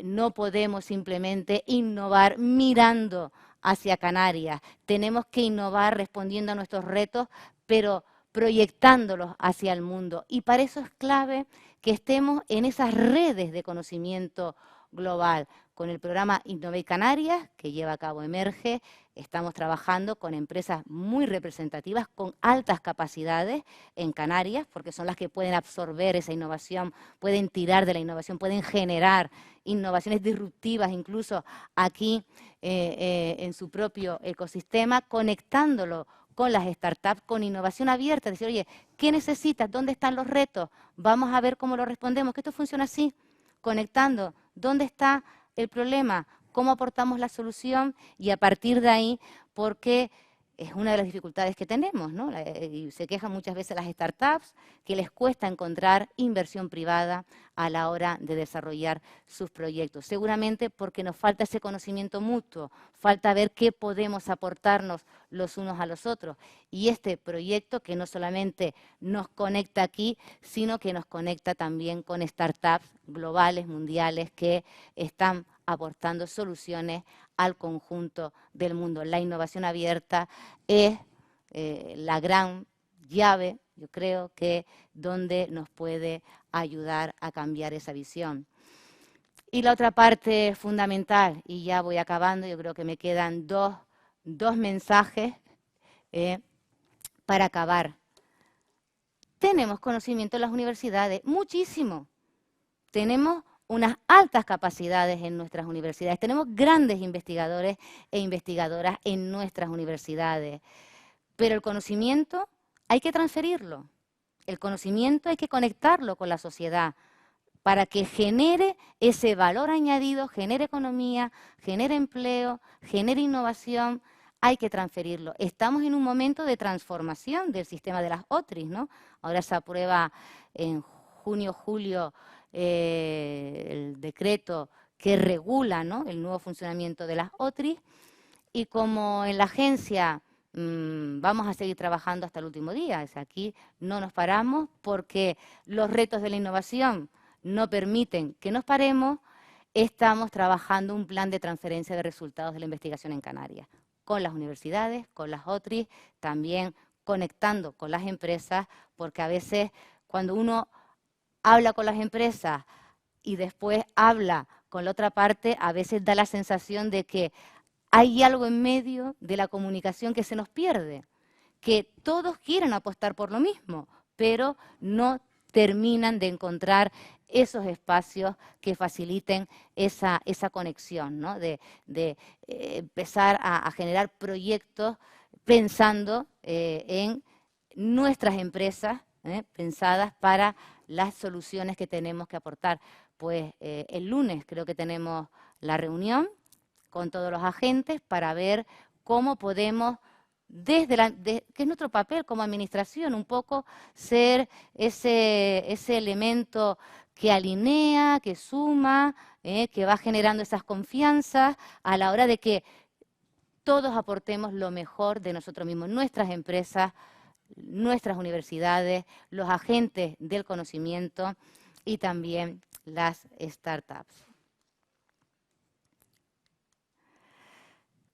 no podemos simplemente innovar mirando hacia Canarias. Tenemos que innovar respondiendo a nuestros retos, pero proyectándolos hacia el mundo. Y para eso es clave que estemos en esas redes de conocimiento global. Con el programa Innovate Canarias, que lleva a cabo Emerge, estamos trabajando con empresas muy representativas, con altas capacidades en Canarias, porque son las que pueden absorber esa innovación, pueden tirar de la innovación, pueden generar innovaciones disruptivas incluso aquí en su propio ecosistema, conectándolo con las startups, con innovación abierta, decir, oye, ¿qué necesitas? ¿Dónde están los retos? Vamos a ver cómo lo respondemos, que esto funciona así, conectando, ¿dónde está el problema? ¿Cómo aportamos la solución? Y a partir de ahí, porque es una de las dificultades que tenemos, ¿no? Y se quejan muchas veces las startups que les cuesta encontrar inversión privada a la hora de desarrollar sus proyectos. Seguramente porque nos falta ese conocimiento mutuo, falta ver qué podemos aportarnos los unos a los otros. Y este proyecto que no solamente nos conecta aquí, sino que nos conecta también con startups globales, mundiales, que están aportando soluciones al conjunto del mundo. La innovación abierta es la gran llave, yo creo, que donde nos puede ayudar a cambiar esa visión. Y la otra parte fundamental, y ya voy acabando, yo creo que me quedan dos mensajes para acabar. Tenemos conocimiento en las universidades, muchísimo. Tenemos unas altas capacidades en nuestras universidades. Tenemos grandes investigadores e investigadoras en nuestras universidades. Pero el conocimiento hay que transferirlo. El conocimiento hay que conectarlo con la sociedad para que genere ese valor añadido, genere economía, genere empleo, genere innovación. Hay que transferirlo. Estamos en un momento de transformación del sistema de las OTRIs, ¿no? Ahora se aprueba en junio, julio, el decreto que regula, ¿no?, el nuevo funcionamiento de las OTRIs, y como en la agencia vamos a seguir trabajando hasta el último día. O sea, aquí no nos paramos porque los retos de la innovación no permiten que nos paremos. estamos trabajando un plan de transferencia de resultados de la investigación en Canarias, con las universidades, con las OTRI, también conectando con las empresas, porque a veces cuando uno habla con las empresas y después habla con la otra parte, a veces da la sensación de que hay algo en medio de la comunicación que se nos pierde, que todos quieren apostar por lo mismo, pero no terminan de encontrar esos espacios que faciliten esa conexión, ¿no? de empezar a generar proyectos pensando en nuestras empresas, pensadas para las soluciones que tenemos que aportar. Pues el lunes creo que tenemos la reunión con todos los agentes para ver cómo podemos, que es nuestro papel como administración, un poco ser ese elemento que alinea, que suma, que va generando esas confianzas a la hora de que todos aportemos lo mejor de nosotros mismos, nuestras empresas, nuestras universidades, los agentes del conocimiento y también las startups.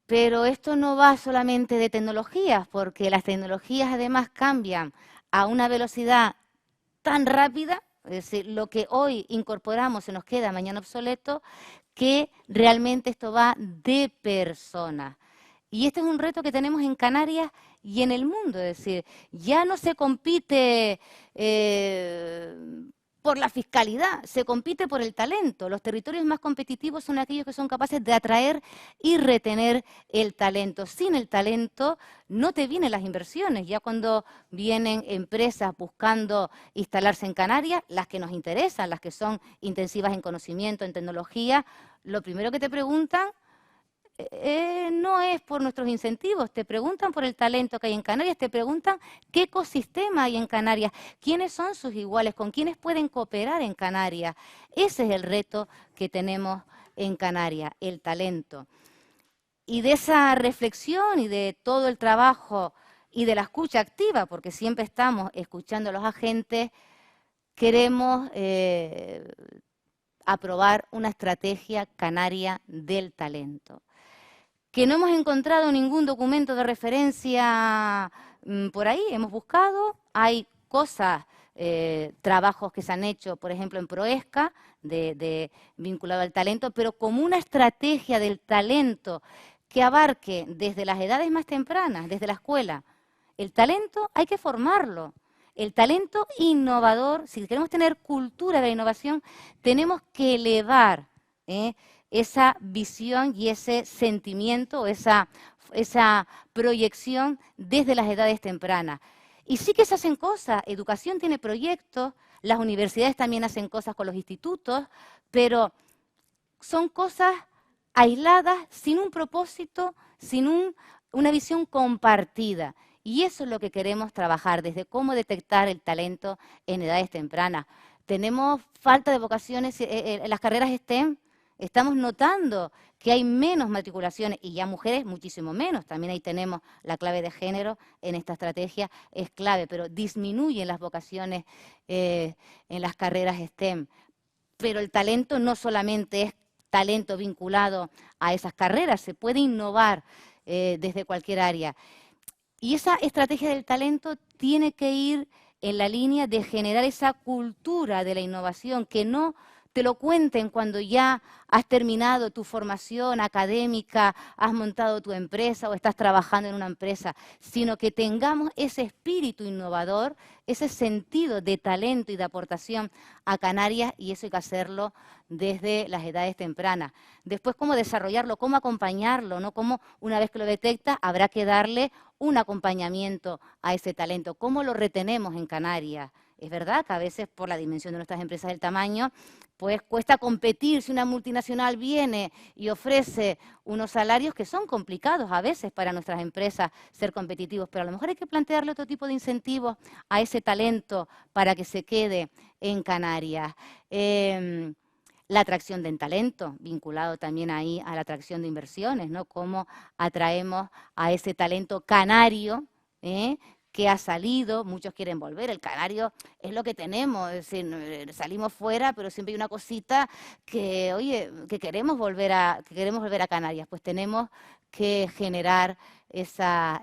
Pero esto no va solamente de tecnologías, porque las tecnologías además cambian a una velocidad tan rápida, es decir, lo que hoy incorporamos se nos queda mañana obsoleto, que realmente esto va de personas. Y este es un reto que tenemos en Canarias y en el mundo, es decir, ya no se compite por la fiscalidad, se compite por el talento. Los territorios más competitivos son aquellos que son capaces de atraer y retener el talento. Sin el talento no te vienen las inversiones. Ya cuando vienen empresas buscando instalarse en Canarias, las que nos interesan, las que son intensivas en conocimiento, en tecnología, lo primero que te preguntan no es por nuestros incentivos, te preguntan por el talento que hay en Canarias, te preguntan qué ecosistema hay en Canarias, quiénes son sus iguales, con quiénes pueden cooperar en Canarias. Ese es el reto que tenemos en Canarias, el talento. Y de esa reflexión y de todo el trabajo y de la escucha activa, porque siempre estamos escuchando a los agentes, queremos aprobar una estrategia canaria del talento. Que no hemos encontrado ningún documento de referencia por ahí, hemos buscado, hay cosas, trabajos que se han hecho, por ejemplo, en Proesca, vinculado al talento, pero como una estrategia del talento que abarque desde las edades más tempranas, desde la escuela. El talento hay que formarlo. El talento innovador, si queremos tener cultura de la innovación, tenemos que elevar esa visión y ese sentimiento, esa proyección desde las edades tempranas. Y sí que se hacen cosas, educación tiene proyectos, las universidades también hacen cosas con los institutos, pero son cosas aisladas, sin un propósito, sin una visión compartida. Y eso es lo que queremos trabajar, desde cómo detectar el talento en edades tempranas. Tenemos falta de vocaciones en las carreras STEM. Estamos notando que hay menos matriculaciones y ya mujeres muchísimo menos. También ahí tenemos la clave de género en esta estrategia, es clave, pero disminuyen las vocaciones en las carreras STEM. Pero el talento no solamente es talento vinculado a esas carreras, se puede innovar desde cualquier área. Y esa estrategia del talento tiene que ir en la línea de generar esa cultura de la innovación, que no te lo cuenten cuando ya has terminado tu formación académica, has montado tu empresa o estás trabajando en una empresa, sino que tengamos ese espíritu innovador, ese sentido de talento y de aportación a Canarias, y eso hay que hacerlo desde las edades tempranas. Después, cómo desarrollarlo, cómo acompañarlo, ¿no? Cómo una vez que lo detecta habrá que darle un acompañamiento a ese talento, cómo lo retenemos en Canarias. Es verdad que a veces por la dimensión de nuestras empresas del tamaño, pues cuesta competir si una multinacional viene y ofrece unos salarios que son complicados a veces para nuestras empresas ser competitivos, pero a lo mejor hay que plantearle otro tipo de incentivos a ese talento para que se quede en Canarias. La atracción del talento, vinculado también ahí a la atracción de inversiones, ¿no? Cómo atraemos a ese talento canario, que ha salido, muchos quieren volver, el canario es lo que tenemos, es decir, salimos fuera, pero siempre hay una cosita que, oye, que queremos volver a Canarias, pues tenemos que generar esas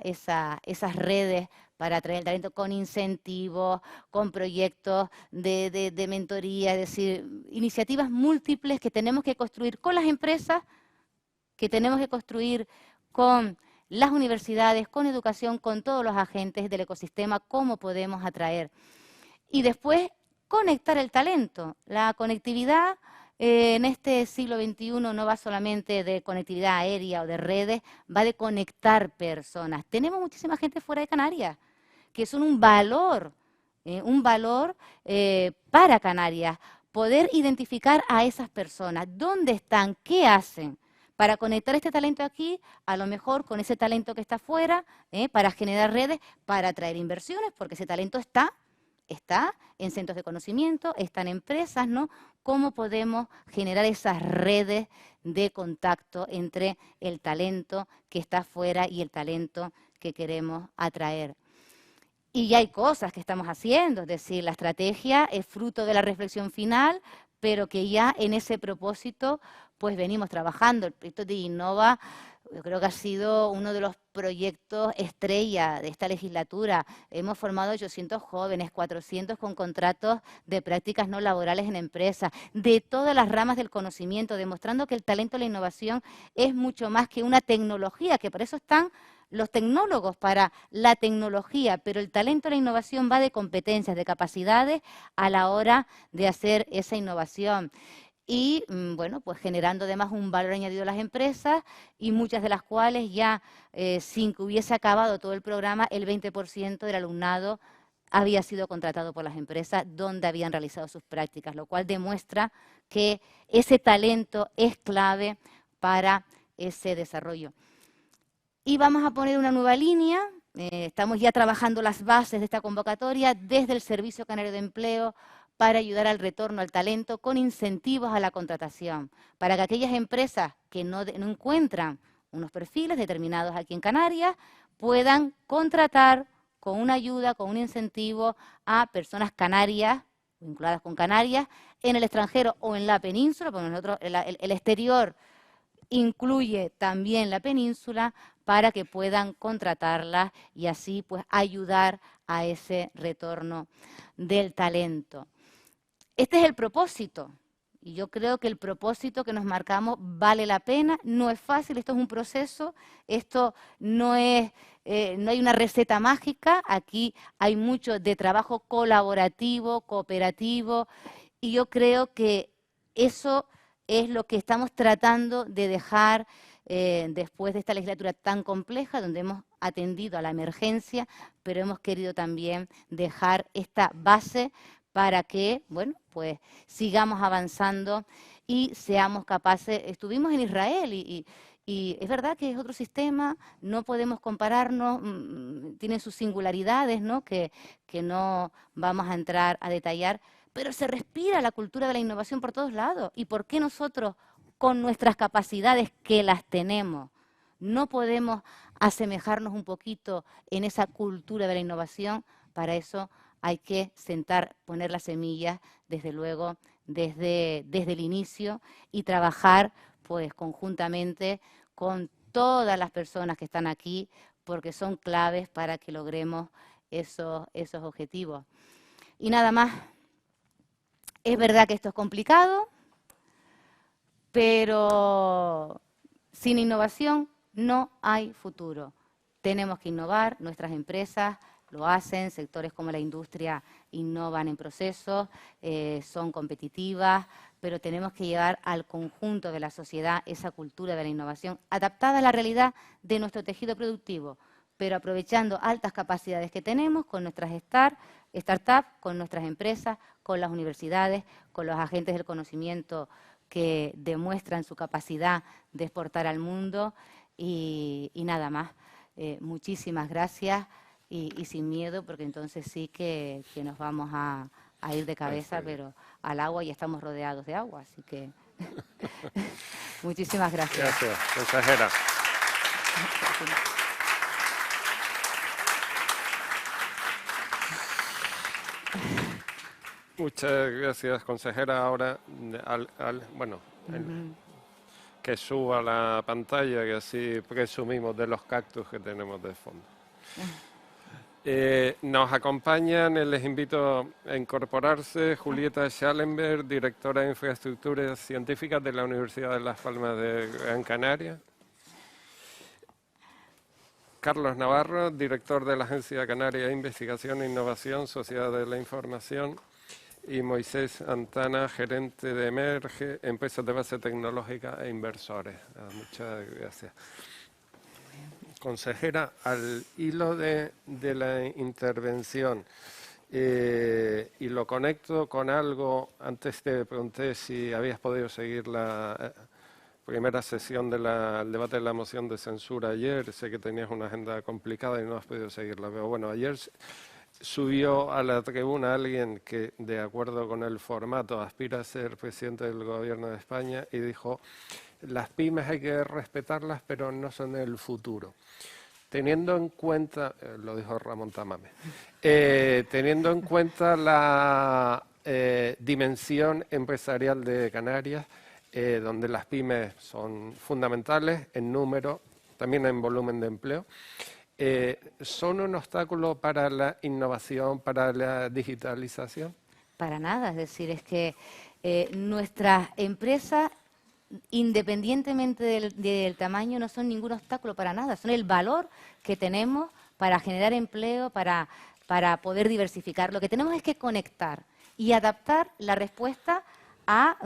redes para atraer el talento con incentivos, con proyectos de mentoría, es decir, iniciativas múltiples que tenemos que construir con las empresas, que tenemos que construir con las universidades, con educación, con todos los agentes del ecosistema, cómo podemos atraer. Y después, conectar el talento. La conectividad en este siglo XXI no va solamente de conectividad aérea o de redes, va de conectar personas. Tenemos muchísima gente fuera de Canarias, que son un valor para Canarias. Poder identificar a esas personas, dónde están, qué hacen, para conectar este talento aquí, a lo mejor con ese talento que está afuera, para generar redes, para atraer inversiones, porque ese talento está en centros de conocimiento, está en empresas, ¿no? ¿Cómo podemos generar esas redes de contacto entre el talento que está afuera y el talento que queremos atraer? Y ya hay cosas que estamos haciendo, es decir, la estrategia es fruto de la reflexión final, pero que ya en ese propósito pues venimos trabajando. El proyecto de Innova yo creo que ha sido uno de los proyectos estrella de esta legislatura. Hemos formado 800 jóvenes, 400 con contratos de prácticas no laborales en empresas, de todas las ramas del conocimiento, demostrando que el talento y la innovación es mucho más que una tecnología, que por eso están los tecnólogos para la tecnología, pero el talento y la innovación va de competencias, de capacidades a la hora de hacer esa innovación. Y, bueno, pues generando además un valor añadido a las empresas y muchas de las cuales ya, sin que hubiese acabado todo el programa, el 20% del alumnado había sido contratado por las empresas donde habían realizado sus prácticas, lo cual demuestra que ese talento es clave para ese desarrollo. Y vamos a poner una nueva línea, estamos ya trabajando las bases de esta convocatoria desde el Servicio Canario de Empleo, para ayudar al retorno al talento con incentivos a la contratación, para que aquellas empresas que no encuentran unos perfiles determinados aquí en Canarias puedan contratar con una ayuda, con un incentivo a personas canarias, vinculadas con Canarias, en el extranjero o en la península, porque nosotros el exterior incluye también la península, para que puedan contratarlas y así pues ayudar a ese retorno del talento. Este es el propósito, y yo creo que el propósito que nos marcamos vale la pena, no es fácil, esto es un proceso, esto no hay una receta mágica, aquí hay mucho de trabajo colaborativo, cooperativo, y yo creo que eso es lo que estamos tratando de dejar después de esta legislatura tan compleja, donde hemos atendido a la emergencia, pero hemos querido también dejar esta base para que, bueno, pues sigamos avanzando y seamos capaces. Estuvimos en Israel y es verdad que es otro sistema, no podemos compararnos, tienen sus singularidades, ¿no? Que no vamos a entrar a detallar, pero se respira la cultura de la innovación por todos lados. ¿Y por qué nosotros, con nuestras capacidades que las tenemos, no podemos asemejarnos un poquito en esa cultura de la innovación? Para eso hay que poner las semillas, desde luego, desde el inicio y trabajar pues conjuntamente con todas las personas que están aquí, porque son claves para que logremos esos objetivos. Y nada más, es verdad que esto es complicado, pero sin innovación no hay futuro. Tenemos que innovar, nuestras empresas lo hacen, sectores como la industria innovan en procesos, son competitivas, pero tenemos que llevar al conjunto de la sociedad esa cultura de la innovación adaptada a la realidad de nuestro tejido productivo, pero aprovechando altas capacidades que tenemos con nuestras startups, con nuestras empresas, con las universidades, con los agentes del conocimiento que demuestran su capacidad de exportar al mundo y nada más. Muchísimas gracias. Y sin miedo, porque entonces sí que nos vamos a ir de cabeza, pero al agua ya estamos rodeados de agua, así que muchísimas gracias. Gracias, consejera. Muchas gracias, consejera. Ahora, bueno, que suba la pantalla, que así presumimos de los cactus que tenemos de fondo. Nos acompañan, les invito a incorporarse, Julieta Schallenberg, directora de Infraestructuras Científicas de la Universidad de Las Palmas de Gran Canaria. Carlos Navarro, director de la Agencia Canaria de Investigación e Innovación, Sociedad de la Información. Y Moisés Antana, gerente de Emerge, Empresas de Base Tecnológica e Inversores. Muchas gracias. Consejera, al hilo de la intervención, y lo conecto con algo, antes te pregunté si habías podido seguir la primera sesión del debate de la moción de censura ayer. Sé que tenías una agenda complicada y no has podido seguirla, pero bueno, ayer subió a la tribuna alguien que, de acuerdo con el formato, aspira a ser presidente del Gobierno de España y dijo: las pymes hay que respetarlas, pero no son el futuro. Teniendo en cuenta, lo dijo Ramón Tamames, teniendo en cuenta la dimensión empresarial de Canarias, donde las pymes son fundamentales en número, también en volumen de empleo, ¿son un obstáculo para la innovación, para la digitalización? Para nada, es decir, es que nuestras empresas, independientemente del tamaño, no son ningún obstáculo para nada, son el valor que tenemos para generar empleo, para poder diversificar. Lo que tenemos es que conectar y adaptar la respuesta a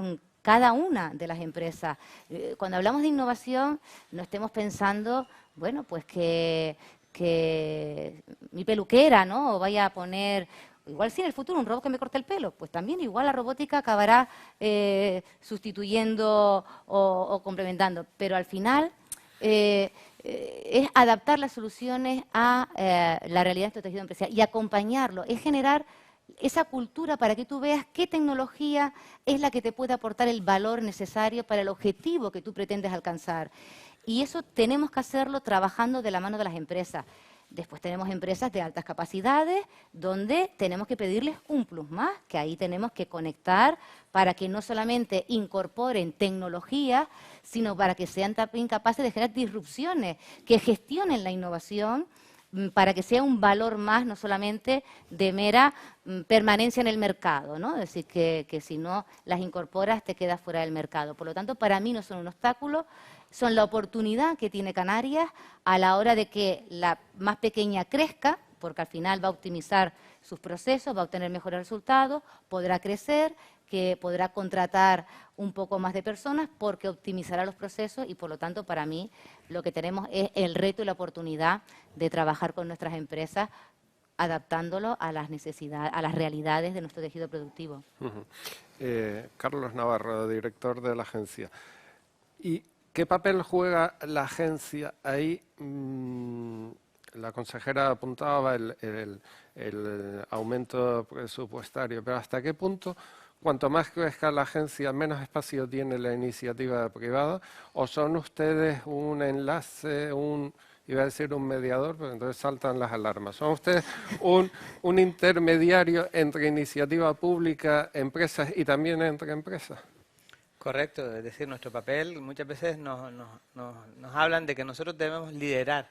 cada una de las empresas. Cuando hablamos de innovación, no estemos pensando, bueno, pues que mi peluquera, ¿no?, o vaya a poner, igual sí en el futuro, un robot que me corte el pelo, pues también igual la robótica acabará sustituyendo o complementando. Pero al final es adaptar las soluciones a la realidad de nuestro tejido empresarial y acompañarlo, es generar esa cultura para que tú veas qué tecnología es la que te puede aportar el valor necesario para el objetivo que tú pretendes alcanzar. Y eso tenemos que hacerlo trabajando de la mano de las empresas. Después tenemos empresas de altas capacidades donde tenemos que pedirles un plus más, que ahí tenemos que conectar para que no solamente incorporen tecnología, sino para que sean también capaces de generar disrupciones, que gestionen la innovación para que sea un valor más, no solamente de mera permanencia en el mercado, ¿no? Es decir, que si no las incorporas te quedas fuera del mercado. Por lo tanto, para mí no son un obstáculo, son la oportunidad que tiene Canarias a la hora de que la más pequeña crezca, porque al final va a optimizar sus procesos, va a obtener mejores resultados, podrá crecer, que podrá contratar un poco más de personas porque optimizará los procesos y, por lo tanto, para mí lo que tenemos es el reto y la oportunidad de trabajar con nuestras empresas adaptándolo a las necesidades, a las realidades de nuestro tejido productivo. Carlos Navarro, director de la agencia. ¿Y qué papel juega la agencia ahí? La consejera apuntaba el aumento presupuestario, pero ¿hasta qué punto, cuanto más crezca la agencia, menos espacio tiene la iniciativa privada? ¿O son ustedes un enlace, iba a decir un mediador, pero entonces saltan las alarmas? ¿Son ustedes un intermediario entre iniciativa pública, empresas y también entre empresas? Correcto, es decir, nuestro papel muchas veces nos hablan de que nosotros debemos liderar.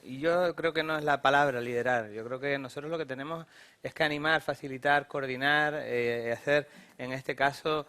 Y yo creo que no es la palabra liderar, yo creo que nosotros lo que tenemos es que animar, facilitar, coordinar, hacer, en este caso,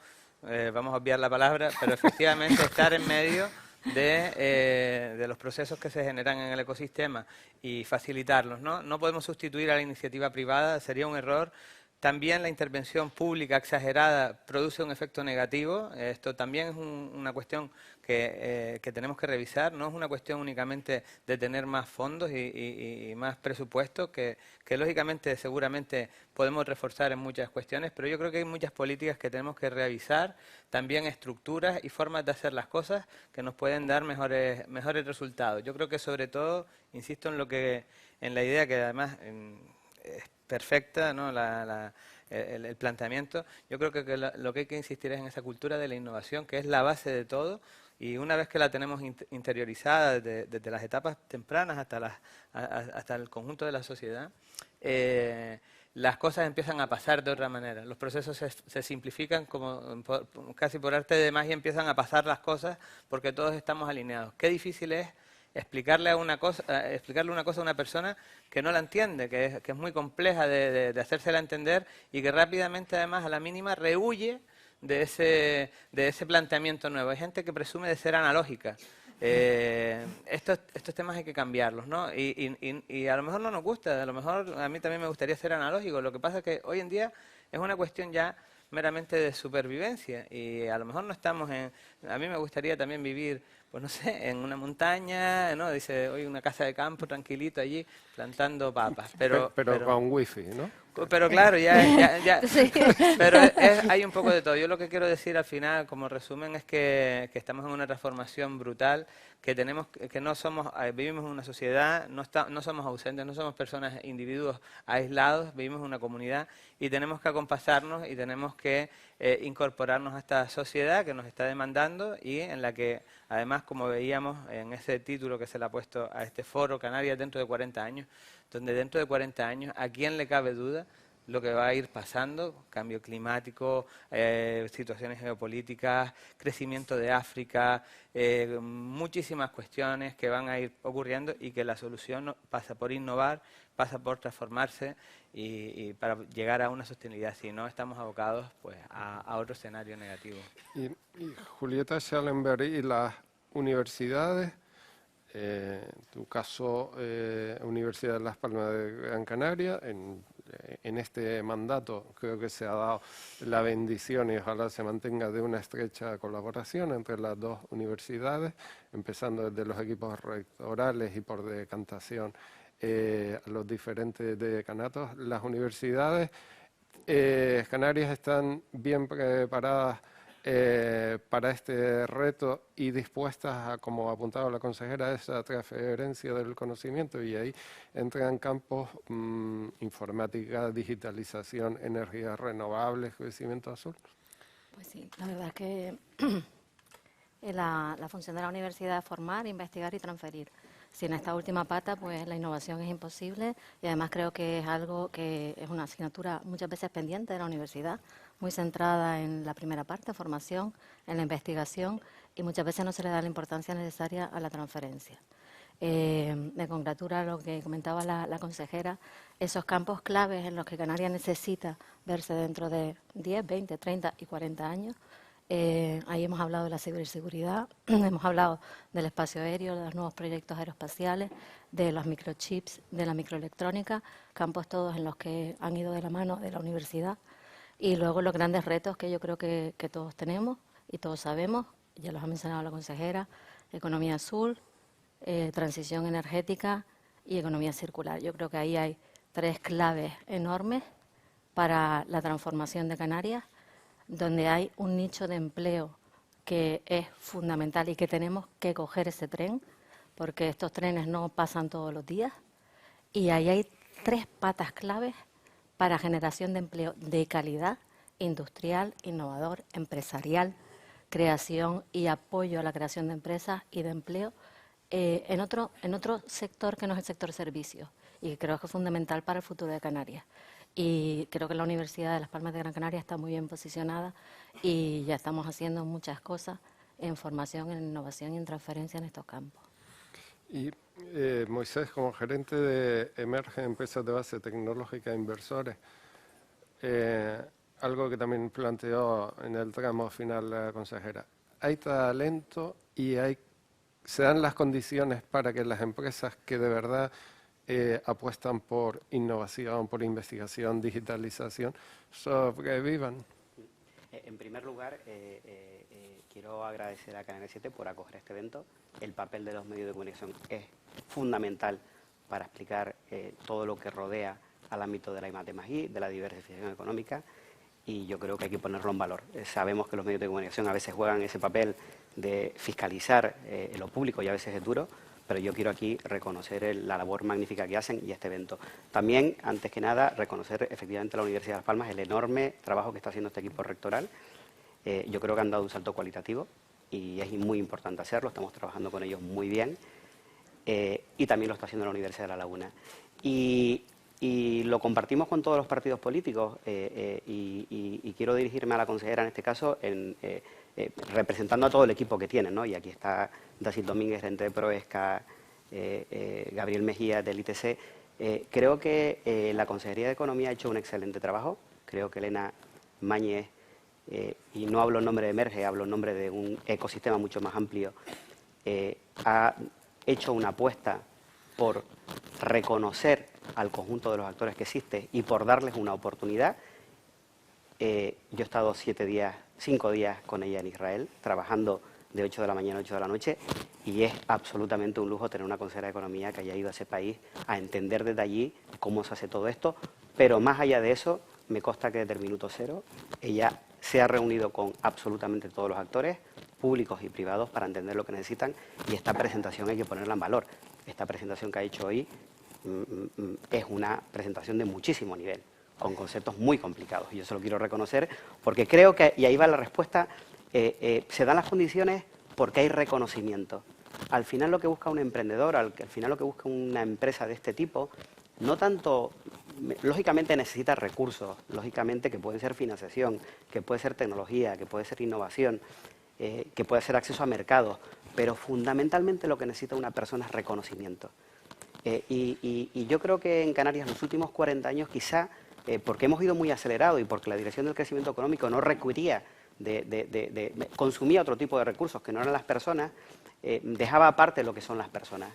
vamos a obviar la palabra, pero efectivamente estar en medio de los procesos que se generan en el ecosistema y facilitarlos, ¿no? No podemos sustituir a la iniciativa privada, sería un error. También la intervención pública exagerada produce un efecto negativo. Esto también es una cuestión que tenemos que revisar. No es una cuestión únicamente de tener más fondos y más presupuesto, que lógicamente seguramente podemos reforzar en muchas cuestiones, pero yo creo que hay muchas políticas que tenemos que revisar, también estructuras y formas de hacer las cosas que nos pueden dar mejores resultados. Yo creo que sobre todo, insisto en la idea que además es perfecta, ¿no? El planteamiento. Yo creo que lo que hay que insistir es en esa cultura de la innovación, que es la base de todo, y una vez que la tenemos interiorizada desde las etapas tempranas hasta el conjunto de la sociedad, las cosas empiezan a pasar de otra manera. Los procesos se simplifican casi por arte de magia, empiezan a pasar las cosas porque todos estamos alineados. Qué difícil es explicarle una cosa a una persona que no la entiende, que es muy compleja de hacérsela entender y que rápidamente, además, a la mínima, rehuye de ese planteamiento nuevo. Hay gente que presume de ser analógica. Estos temas hay que cambiarlos, ¿no? Y a lo mejor no nos gusta, a lo mejor a mí también me gustaría ser analógico. Lo que pasa es que hoy en día es una cuestión ya meramente de supervivencia y a lo mejor no estamos en... A mí me gustaría también vivir, pues no sé, en una montaña, ¿no? Dice, hoy una casa de campo tranquilito allí plantando papas. Pero con wifi, ¿no? Pero claro, sí. Pero hay un poco de todo. Yo lo que quiero decir al final, como resumen, es que estamos en una transformación brutal, que no somos, vivimos en una sociedad, no somos ausentes, no somos personas, individuos aislados, vivimos en una comunidad y tenemos que acompasarnos y tenemos que incorporarnos a esta sociedad que nos está demandando y en la que, además, como veíamos en ese título que se le ha puesto a este foro, Canarias dentro de 40 años, donde dentro de 40 años, ¿a quién le cabe duda lo que va a ir pasando? Cambio climático, situaciones geopolíticas, crecimiento de África, muchísimas cuestiones que van a ir ocurriendo y que la solución pasa por innovar, pasa por transformarse y para llegar a una sostenibilidad. Si no, estamos abocados pues a otro escenario negativo. Y Julieta Schellenberg, y las universidades, en tu caso, Universidad de Las Palmas de Gran Canaria, en este mandato creo que se ha dado la bendición y ojalá se mantenga de una estrecha colaboración entre las dos universidades, empezando desde los equipos rectorales y por decantación a los diferentes decanatos. Las universidades canarias están bien preparadas para este reto y dispuestas a, como apuntaba la consejera, a esa transferencia del conocimiento, y ahí entran campos informática, digitalización, energías renovables, crecimiento azul. Pues sí, la verdad es que la función de la universidad es formar, investigar y transferir. Si en esta última pata, pues la innovación es imposible y además creo que es algo que es una asignatura muchas veces pendiente de la universidad, muy centrada en la primera parte, formación, en la investigación, y muchas veces no se le da la importancia necesaria a la transferencia. Me congratula lo que comentaba la consejera, esos campos claves en los que Canarias necesita verse dentro de 10, 20, 30 y 40 años. Ahí hemos hablado de la ciberseguridad, hemos hablado del espacio aéreo, de los nuevos proyectos aeroespaciales, de los microchips, de la microelectrónica, campos todos en los que han ido de la mano de la universidad. Y luego los grandes retos que yo creo que todos tenemos y todos sabemos, ya los ha mencionado la consejera: economía azul, transición energética y economía circular. Yo creo que ahí hay tres claves enormes para la transformación de Canarias, donde hay un nicho de empleo que es fundamental y que tenemos que coger ese tren, porque estos trenes no pasan todos los días. Y ahí hay tres patas claves para generación de empleo de calidad: industrial, innovador, empresarial, creación y apoyo a la creación de empresas y de empleo en otro sector que no es el sector servicios, y creo que es fundamental para el futuro de Canarias. Y creo que la Universidad de Las Palmas de Gran Canaria está muy bien posicionada y ya estamos haciendo muchas cosas en formación, en innovación y en transferencia en estos campos. Y Moisés, como gerente de Emerge, Empresas de Base Tecnológica e Inversores, algo que también planteó en el tramo final la consejera, hay talento y se dan las condiciones para que las empresas que de verdad apuestan por innovación, por investigación, digitalización, sobrevivan. En primer lugar, quiero agradecer a Canarias 7 por acoger este evento. El papel de los medios de comunicación es fundamental para explicar todo lo que rodea al ámbito de la I+D+I, de la diversificación económica, y yo creo que hay que ponerlo en valor. Sabemos que los medios de comunicación a veces juegan ese papel de fiscalizar lo público y a veces es duro, pero yo quiero aquí reconocer la labor magnífica que hacen y este evento. También, antes que nada, reconocer efectivamente a la Universidad de Las Palmas el enorme trabajo que está haciendo este equipo rectoral. Yo creo que han dado un salto cualitativo y es muy importante hacerlo, estamos trabajando con ellos muy bien, y también lo está haciendo la Universidad de La Laguna. Y y lo compartimos con todos los partidos políticos y quiero dirigirme a la consejera en este caso representando a todo el equipo que tiene, ¿no? Y aquí está Daciel Domínguez, gerente de Proesca, Gabriel Mejía del ITC. Creo que la Consejería de Economía ha hecho un excelente trabajo. Creo que Elena Mañez, y no hablo en nombre de Emerge, hablo en nombre de un ecosistema mucho más amplio, ha hecho una apuesta por reconocer al conjunto de los actores que existen y por darles una oportunidad. Yo he estado 5 días con ella en Israel, trabajando de 8 de la mañana a 8 de la noche, y es absolutamente un lujo tener una consejera de Economía que haya ido a ese país a entender desde allí cómo se hace todo esto, pero más allá de eso, me consta que desde el minuto cero ella se ha reunido con absolutamente todos los actores, públicos y privados, para entender lo que necesitan, y esta presentación hay que ponerla en valor. Esta presentación que ha hecho hoy es una presentación de muchísimo nivel, con conceptos muy complicados, y yo se lo quiero reconocer porque creo que, y ahí va la respuesta, se dan las condiciones porque hay reconocimiento. Al final lo que busca un emprendedor, al final lo que busca una empresa de este tipo, no tanto, lógicamente necesita recursos, lógicamente que pueden ser financiación, que puede ser tecnología, que puede ser innovación, que puede ser acceso a mercados, pero fundamentalmente lo que necesita una persona es reconocimiento. Y yo creo que en Canarias en los últimos 40 años quizá, porque hemos ido muy acelerado y porque la Dirección del Crecimiento Económico no requería consumía otro tipo de recursos que no eran las personas, dejaba aparte lo que son las personas.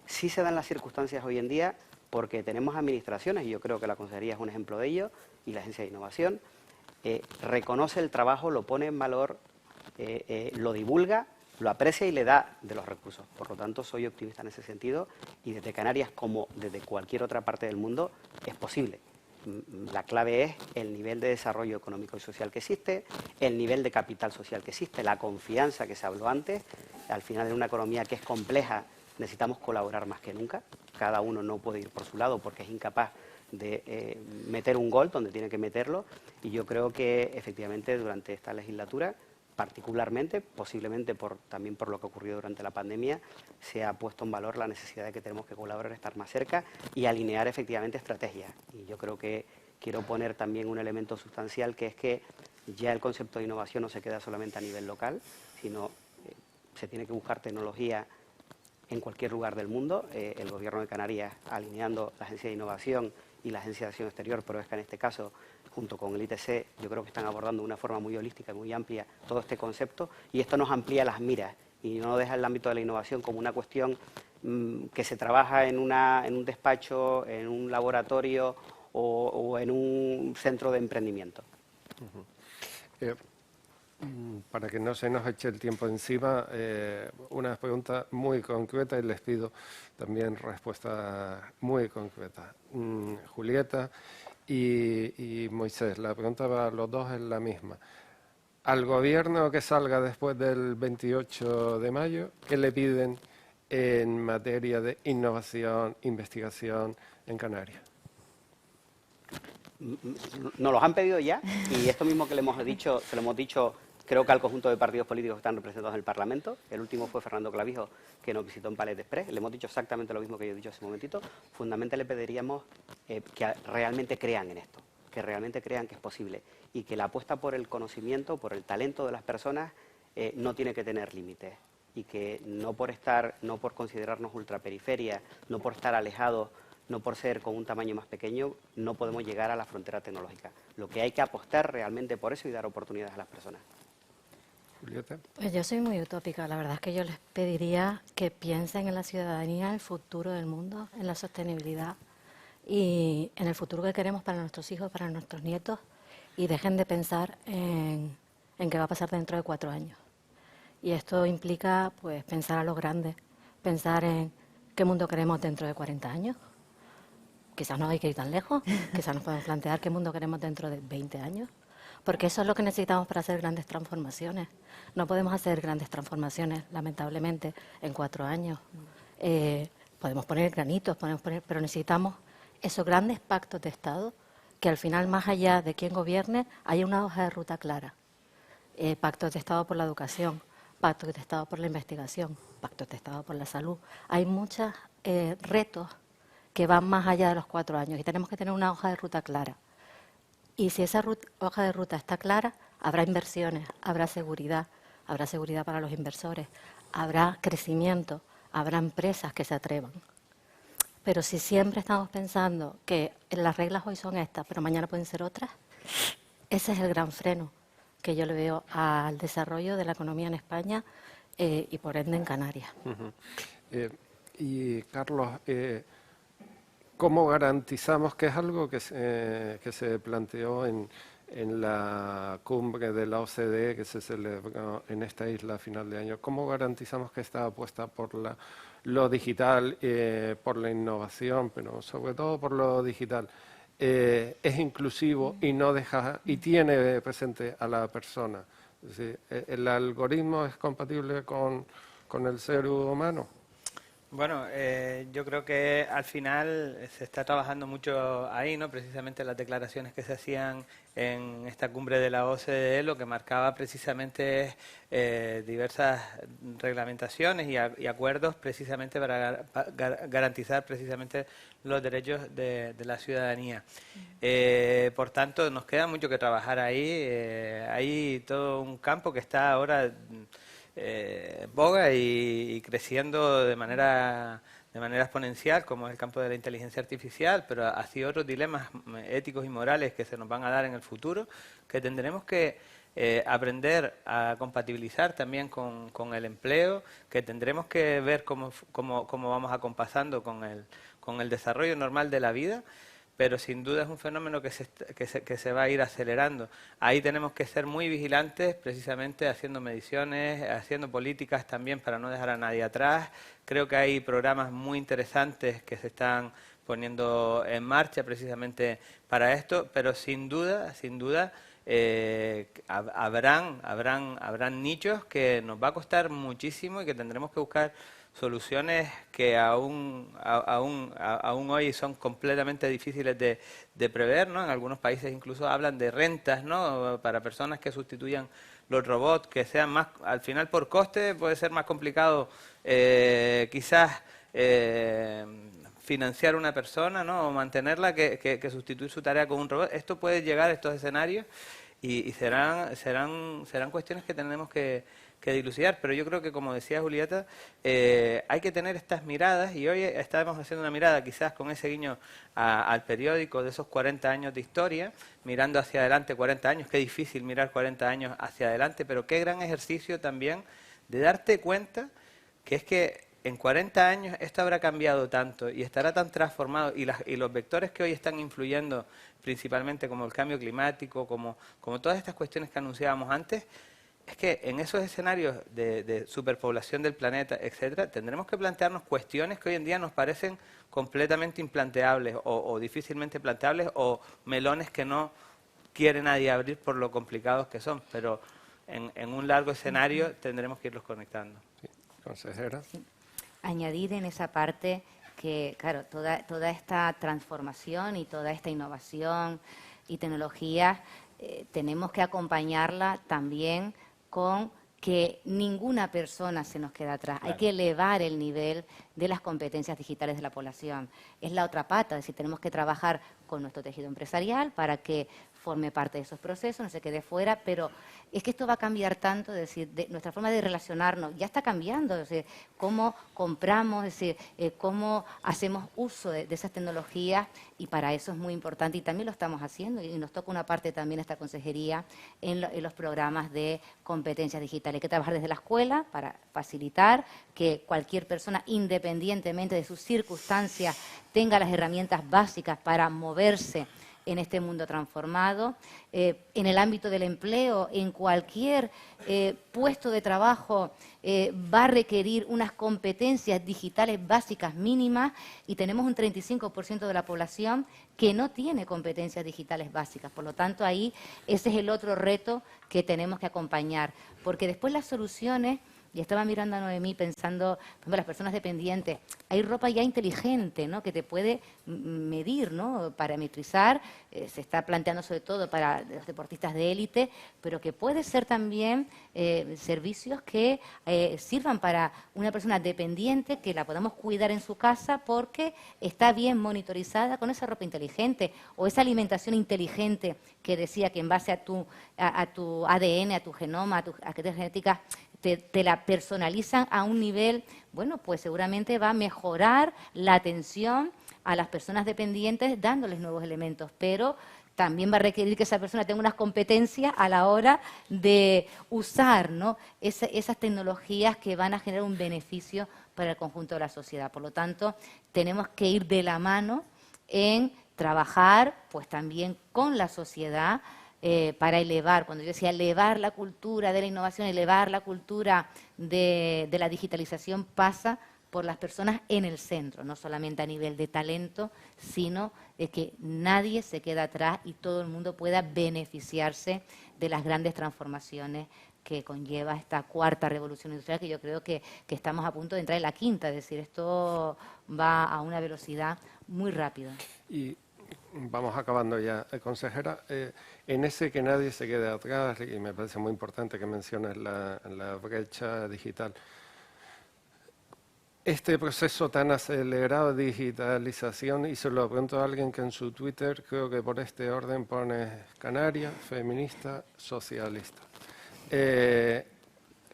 Sí se dan las circunstancias hoy en día porque tenemos administraciones, y yo creo que la Consejería es un ejemplo de ello, y la Agencia de Innovación, reconoce el trabajo, lo pone en valor, lo divulga, lo aprecia y le da de los recursos. Por lo tanto, soy optimista en ese sentido, y desde Canarias, como desde cualquier otra parte del mundo, es posible. La clave es el nivel de desarrollo económico y social que existe, el nivel de capital social que existe, la confianza que se habló antes. Al final, en una economía que es compleja, necesitamos colaborar más que nunca. Cada uno no puede ir por su lado porque es incapaz de meter un gol donde tiene que meterlo, y yo creo que efectivamente durante esta legislatura, particularmente, posiblemente también por lo que ocurrió durante la pandemia, se ha puesto en valor la necesidad de que tenemos que colaborar, estar más cerca y alinear efectivamente estrategias. Y yo creo que quiero poner también un elemento sustancial, que es que ya el concepto de innovación no se queda solamente a nivel local, sino se tiene que buscar tecnología en cualquier lugar del mundo. El Gobierno de Canarias, alineando la Agencia de Innovación y la Agencia de Acción Exterior, pero es que en este caso, junto con el ITC, yo creo que están abordando de una forma muy holística y muy amplia todo este concepto, y esto nos amplía las miras y no deja el ámbito de la innovación como una cuestión que se trabaja en un despacho, en un laboratorio o en un centro de emprendimiento. Para que no se nos eche el tiempo encima, una pregunta muy concreta, y les pido también respuesta muy concreta. Julieta y Moisés, la pregunta para los dos es la misma. Al gobierno que salga después del 28 de mayo, ¿qué le piden en materia de innovación, investigación en Canarias? Nos los han pedido ya, y esto mismo que le hemos dicho, se lo hemos dicho, creo que al conjunto de partidos políticos que están representados en el Parlamento. El último fue Fernando Clavijo, que nos visitó en Palais Express. Le hemos dicho exactamente lo mismo que yo he dicho hace un momentito. Fundamentalmente le pediríamos que realmente crean en esto, que realmente crean que es posible, y que la apuesta por el conocimiento, por el talento de las personas, no tiene que tener límites, y que no por considerarnos ultraperiferia, no por estar alejados, no por ser con un tamaño más pequeño, no podemos llegar a la frontera tecnológica. Lo que hay que apostar realmente por eso y dar oportunidades a las personas. Julieta. Pues yo soy muy utópica. La verdad es que yo les pediría que piensen en la ciudadanía, en el futuro del mundo, en la sostenibilidad y en el futuro que queremos para nuestros hijos, para nuestros nietos, y dejen de pensar en qué va a pasar dentro de 4 años. Y esto implica pues pensar a lo grande, pensar en qué mundo queremos dentro de 40 años. Quizás no hay que ir tan lejos, quizás nos podemos plantear qué mundo queremos dentro de 20 años, porque eso es lo que necesitamos para hacer grandes transformaciones. No podemos hacer grandes transformaciones, lamentablemente, en 4 años. Podemos poner granitos, pero necesitamos esos grandes pactos de Estado, que al final, más allá de quién gobierne, haya una hoja de ruta clara. Pactos de Estado por la educación, pactos de Estado por la investigación, pactos de Estado por la salud. Hay muchos retos que van más allá de los 4 años y tenemos que tener una hoja de ruta clara. Y si esa hoja de ruta está clara, habrá inversiones, habrá seguridad para los inversores, habrá crecimiento, habrá empresas que se atrevan. Pero si siempre estamos pensando que las reglas hoy son estas, pero mañana pueden ser otras, ese es el gran freno que yo le veo al desarrollo de la economía en España y por ende en Canarias. Y Carlos, ¿cómo garantizamos, que es algo que se planteó en la cumbre de la OCDE que se celebró en esta isla a final de año, cómo garantizamos que esta apuesta por lo digital, por la innovación, pero sobre todo por lo digital, es inclusivo y no deja y tiene presente a la persona? Es decir, ¿el algoritmo es compatible con el ser humano? Bueno, yo creo que al final se está trabajando mucho ahí, ¿no? Precisamente las declaraciones que se hacían en esta cumbre de la OCDE, lo que marcaba precisamente diversas reglamentaciones y acuerdos precisamente para garantizar precisamente los derechos de la ciudadanía. Por tanto, nos queda mucho que trabajar ahí. Hay todo un campo que está ahora boga y creciendo de manera exponencial, como es el campo de la inteligencia artificial, pero así otros dilemas éticos y morales que se nos van a dar en el futuro, que tendremos que aprender a compatibilizar también con el empleo, que tendremos que ver cómo vamos acompasando con el desarrollo normal de la vida. Pero sin duda es un fenómeno que se va a ir acelerando. Ahí tenemos que ser muy vigilantes, precisamente haciendo mediciones, haciendo políticas también para no dejar a nadie atrás. Creo que hay programas muy interesantes que se están poniendo en marcha precisamente para esto, pero sin duda, habrán nichos que nos va a costar muchísimo y que tendremos que buscar soluciones que aún hoy son completamente difíciles de prever, ¿no? En algunos países incluso hablan de rentas, ¿no? Para personas que sustituyan los robots, que sean más, al final por coste puede ser más complicado quizás financiar una persona, ¿no? O mantenerla que sustituir su tarea con un robot. Esto puede llegar a estos escenarios y serán cuestiones que tenemos que dilucidar, pero yo creo que, como decía Julieta, hay que tener estas miradas, y hoy estamos haciendo una mirada quizás con ese guiño al periódico de esos 40 años de historia, mirando hacia adelante 40 años, qué difícil mirar 40 años hacia adelante, pero qué gran ejercicio también de darte cuenta que es que en 40 años esto habrá cambiado tanto y estará tan transformado, y los vectores que hoy están influyendo principalmente, como el cambio climático, como todas estas cuestiones que anunciábamos antes, es que en esos escenarios de superpoblación del planeta, etcétera, tendremos que plantearnos cuestiones que hoy en día nos parecen completamente implanteables o difícilmente planteables, o melones que no quiere nadie abrir por lo complicados que son, pero en un largo escenario tendremos que irlos conectando. Sí. Consejera. Sí. Añadir en esa parte que, claro, toda esta transformación y toda esta innovación y tecnología tenemos que acompañarla también con que ninguna persona se nos queda atrás. Claro. Hay que elevar el nivel de las competencias digitales de la población. Es la otra pata, es decir, tenemos que trabajar con nuestro tejido empresarial para que forme parte de esos procesos, no se quede fuera, pero es que esto va a cambiar tanto, es decir, nuestra forma de relacionarnos ya está cambiando, es decir, cómo compramos, es decir, cómo hacemos uso de esas tecnologías, y para eso es muy importante, y también lo estamos haciendo, y nos toca una parte también esta consejería en los programas de competencias digitales. Hay que trabajar desde la escuela para facilitar que cualquier persona, independientemente de sus circunstancias, tenga las herramientas básicas para moverse en este mundo transformado. En el ámbito del empleo, en cualquier puesto de trabajo va a requerir unas competencias digitales básicas mínimas, y tenemos un 35% de la población que no tiene competencias digitales básicas. Por lo tanto, ahí ese es el otro reto que tenemos que acompañar, porque después las soluciones Y estaba mirando a Noemí pensando, por ejemplo, las personas dependientes, hay ropa ya inteligente, ¿no?, que te puede medir, ¿no?, parametrizar, se está planteando sobre todo para los deportistas de élite, pero que puede ser también servicios que sirvan para una persona dependiente, que la podamos cuidar en su casa porque está bien monitorizada con esa ropa inteligente, o esa alimentación inteligente que decía que en base a tu ADN, a tu genoma, a tu genética, te la personalizan a un nivel, bueno, pues seguramente va a mejorar la atención a las personas dependientes dándoles nuevos elementos, pero también va a requerir que esa persona tenga unas competencias a la hora de usar, ¿no?, esas tecnologías que van a generar un beneficio para el conjunto de la sociedad. Por lo tanto, tenemos que ir de la mano en trabajar pues también con la sociedad para elevar, cuando yo decía elevar la cultura de la innovación, elevar la cultura de la digitalización, pasa por las personas en el centro, no solamente a nivel de talento, sino de que nadie se quede atrás y todo el mundo pueda beneficiarse de las grandes transformaciones que conlleva esta cuarta revolución industrial, que yo creo que estamos a punto de entrar en la quinta, es decir, esto va a una velocidad muy rápida. Y vamos acabando ya, consejera. En ese que nadie se quede atrás, y me parece muy importante que menciones la brecha digital, este proceso tan acelerado de digitalización, y se lo pregunto a alguien que en su Twitter, creo que por este orden pone canaria, feminista, socialista.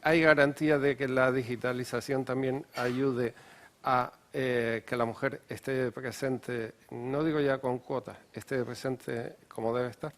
¿Hay garantía de que la digitalización también ayude a que la mujer esté presente, no digo ya con cuotas, esté presente como debe estar?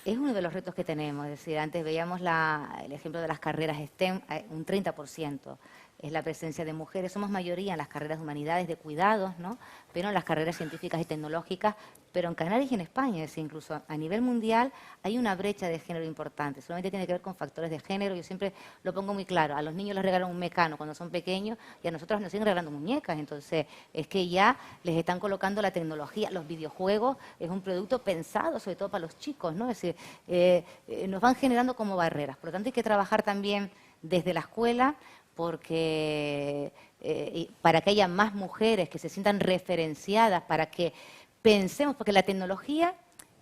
Es uno de los retos que tenemos, es decir, antes veíamos el ejemplo de las carreras STEM, un 30% es la presencia de mujeres, somos mayoría en las carreras de humanidades, de cuidados, ¿no?, pero en las carreras científicas y tecnológicas, pero en Canarias y en España, es decir, incluso a nivel mundial hay una brecha de género importante, solamente tiene que ver con factores de género. Yo siempre lo pongo muy claro, a los niños les regalan un Mecano cuando son pequeños y a nosotros nos siguen regalando muñecas, entonces es que ya les están colocando la tecnología, los videojuegos, es un producto pensado sobre todo para los chicos, ¿no?, es decir, nos van generando como barreras, por lo tanto hay que trabajar también desde la escuela, porque para que haya más mujeres que se sientan referenciadas, para que pensemos, porque la tecnología,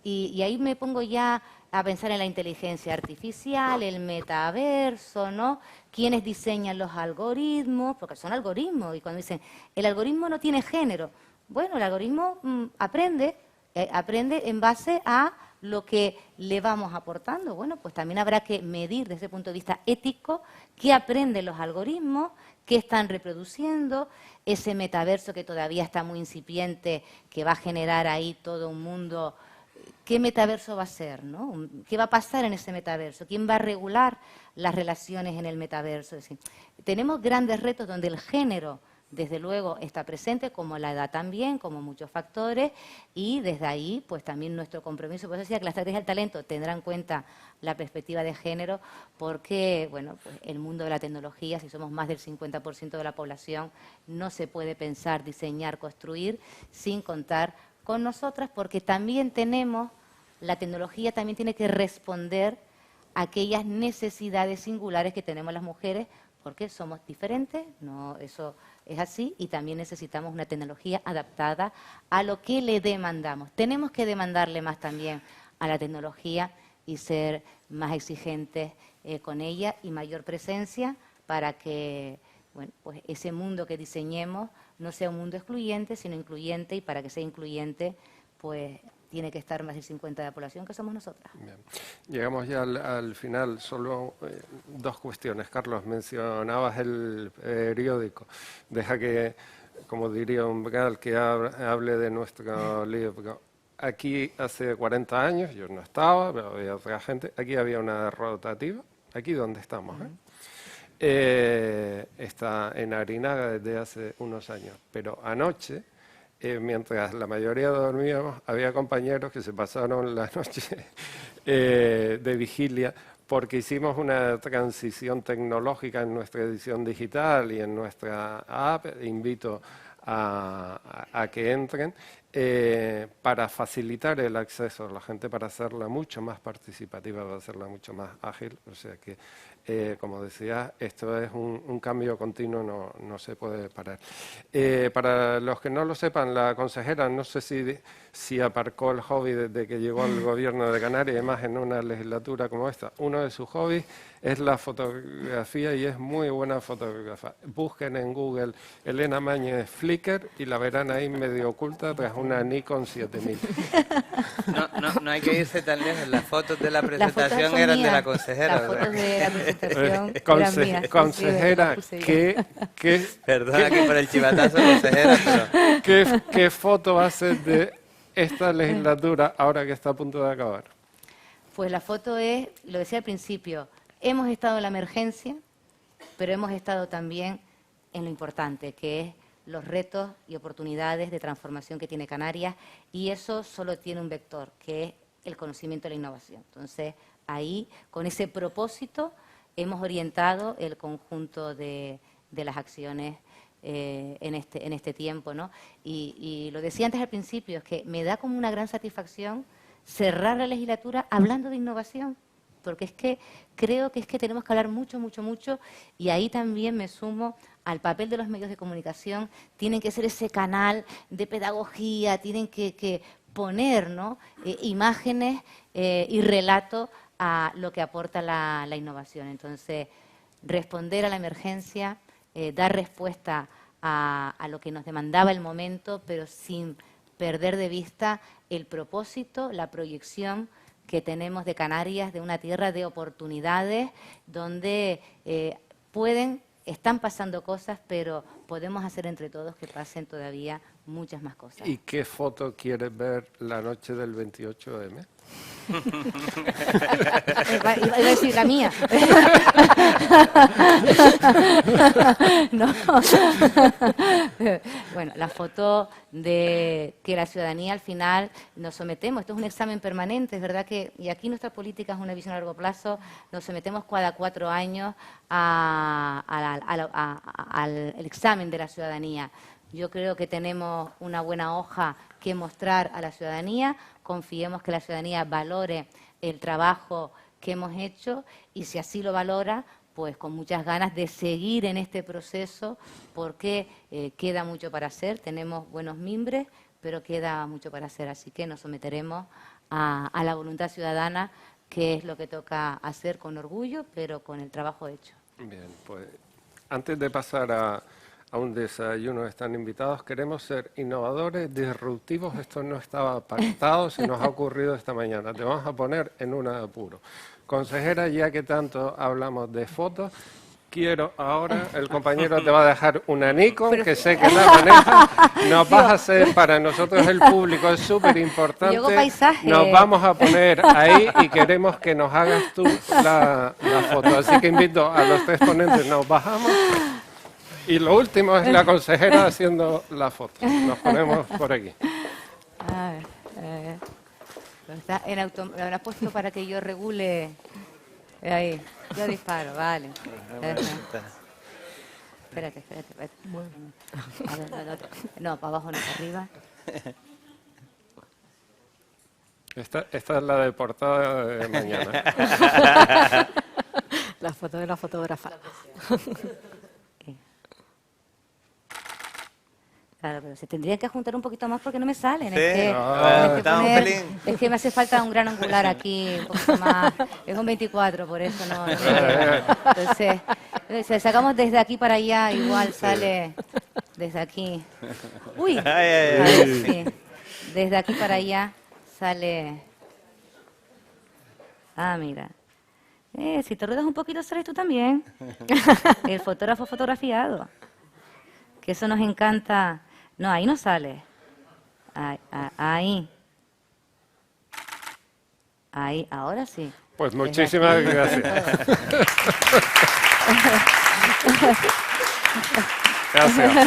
y ahí me pongo ya a pensar en la inteligencia artificial, el metaverso, ¿no?, quiénes diseñan los algoritmos, porque son algoritmos, y cuando dicen, el algoritmo no tiene género, bueno, el algoritmo aprende en base a lo que le vamos aportando. Bueno, pues también habrá que medir desde el punto de vista ético qué aprenden los algoritmos, qué están reproduciendo, ese metaverso que todavía está muy incipiente, que va a generar ahí todo un mundo. ¿Qué metaverso va a ser, ¿no? ¿Qué va a pasar en ese metaverso? ¿Quién va a regular las relaciones en el metaverso? Es decir, tenemos grandes retos donde el género, desde luego, está presente, como la edad también, como muchos factores, y desde ahí, pues también nuestro compromiso. Por eso decía que la estrategia del talento tendrá en cuenta la perspectiva de género, porque, bueno, pues el mundo de la tecnología, si somos más del 50% de la población, no se puede pensar, diseñar, construir sin contar con nosotras, porque también la tecnología también tiene que responder a aquellas necesidades singulares que tenemos las mujeres, porque somos diferentes, no, eso es así, y también necesitamos una tecnología adaptada a lo que le demandamos. Tenemos que demandarle más también a la tecnología y ser más exigentes con ella y mayor presencia para que, bueno, pues ese mundo que diseñemos no sea un mundo excluyente, sino incluyente, y para que sea incluyente, pues tiene que estar más del 50% de la población, que somos nosotras. Bien. Llegamos ya al final, solo dos cuestiones. Carlos, mencionabas el periódico. Deja que, como diría Umbral, que hable de nuestro libro. Aquí hace 40 años, yo no estaba, pero había otra gente, aquí había una rotativa, aquí donde estamos, está en Arinaga desde hace unos años, pero anoche, mientras la mayoría dormíamos, había compañeros que se pasaron la noche de vigilia porque hicimos una transición tecnológica en nuestra edición digital y en nuestra app. Invito a que entren. para facilitar el acceso a la gente, para hacerla mucho más participativa, para hacerla mucho más ágil. O sea que, como decía, esto es un cambio continuo, no se puede parar. Para los que no lo sepan, la consejera, no sé si aparcó el hobby desde que llegó al gobierno de Canarias, además en una legislatura como esta. Uno de sus hobbies es la fotografía y es muy buena fotógrafa. Busquen en Google Elena Mañez Flickr y la verán ahí medio oculta tras una Nikon 7000. No hay que irse tan lejos. Las fotos de la Las fotos presentación son eran de mías. la consejera. Las fotos de la presentación eran mías. Sí, Consejera, las puse yo. Perdona que por el chivatazo, consejera, pero... ¿Qué foto haces de esta legislatura ahora que está a punto de acabar? Pues la foto es, lo decía al principio, hemos estado en la emergencia, pero hemos estado también en lo importante, que es los retos y oportunidades de transformación que tiene Canarias, y eso solo tiene un vector, que es el conocimiento y la innovación. Entonces, ahí, con ese propósito, hemos orientado el conjunto de las acciones en este tiempo, ¿no? Y lo decía antes al principio, es que me da como una gran satisfacción cerrar la legislatura hablando de innovación, porque es que creo que tenemos que hablar mucho, mucho, mucho, y ahí también me sumo al papel de los medios de comunicación. Tienen que ser ese canal de pedagogía, tienen que poner, ¿no?, imágenes y relatos a lo que aporta la innovación. Entonces, responder a la emergencia, dar respuesta a lo que nos demandaba el momento, pero sin perder de vista el propósito, la proyección que tenemos de Canarias, de una tierra de oportunidades, donde están pasando cosas, pero podemos hacer entre todos que pasen todavía muchas más cosas. ¿Y qué foto quieres ver la noche del 28M? Iba a decir la mía. No. Bueno, la foto de que la ciudadanía al final nos sometemos. Esto es un examen permanente, es verdad que, y aquí nuestra política es una visión a largo plazo, nos sometemos cada 4 años al examen de la ciudadanía. Yo creo que tenemos una buena hoja que mostrar a la ciudadanía. Confiemos que la ciudadanía valore el trabajo que hemos hecho y si así lo valora, pues con muchas ganas de seguir en este proceso porque queda mucho para hacer. Tenemos buenos mimbres, pero queda mucho para hacer. Así que nos someteremos a la voluntad ciudadana, que es lo que toca hacer con orgullo, pero con el trabajo hecho. Bien, pues antes de pasar a un desayuno están invitados, queremos ser innovadores, disruptivos. Esto no estaba pactado, se nos ha ocurrido esta mañana. Te vamos a poner en un apuro. Consejera, ya que tanto hablamos de fotos, quiero ahora, el compañero te va a dejar una Nikon, que sé que la maneja. Nos vas a hacer, para nosotros el público es súper importante. Yo hago paisaje. Nos vamos a poner ahí y queremos que nos hagas tú la foto. Así que invito a los 3 ponentes, nos bajamos. Y lo último es la consejera haciendo la foto. Nos ponemos por aquí. A ver, lo habrá puesto para que yo regule. Ahí, yo disparo, vale. Espérate. A ver, no, para abajo, no, para arriba. Esta es la de portada de mañana. La foto de la fotógrafa. Claro, pero se tendrían que juntar un poquito más porque no me salen. Sí, Es que me hace falta un gran angular aquí, un poquito más. Es un 24, por eso no me llega. Entonces, si sacamos desde aquí para allá, igual sale desde aquí. Uy, a ver, sí. Desde aquí para allá sale... Ah, mira. Si te ruedas un poquito, sales tú también. El fotógrafo fotografiado. Que eso nos encanta. No, ahí no sale. Ahí. Ahí, ahora sí. Pues muchísimas gracias. Gracias.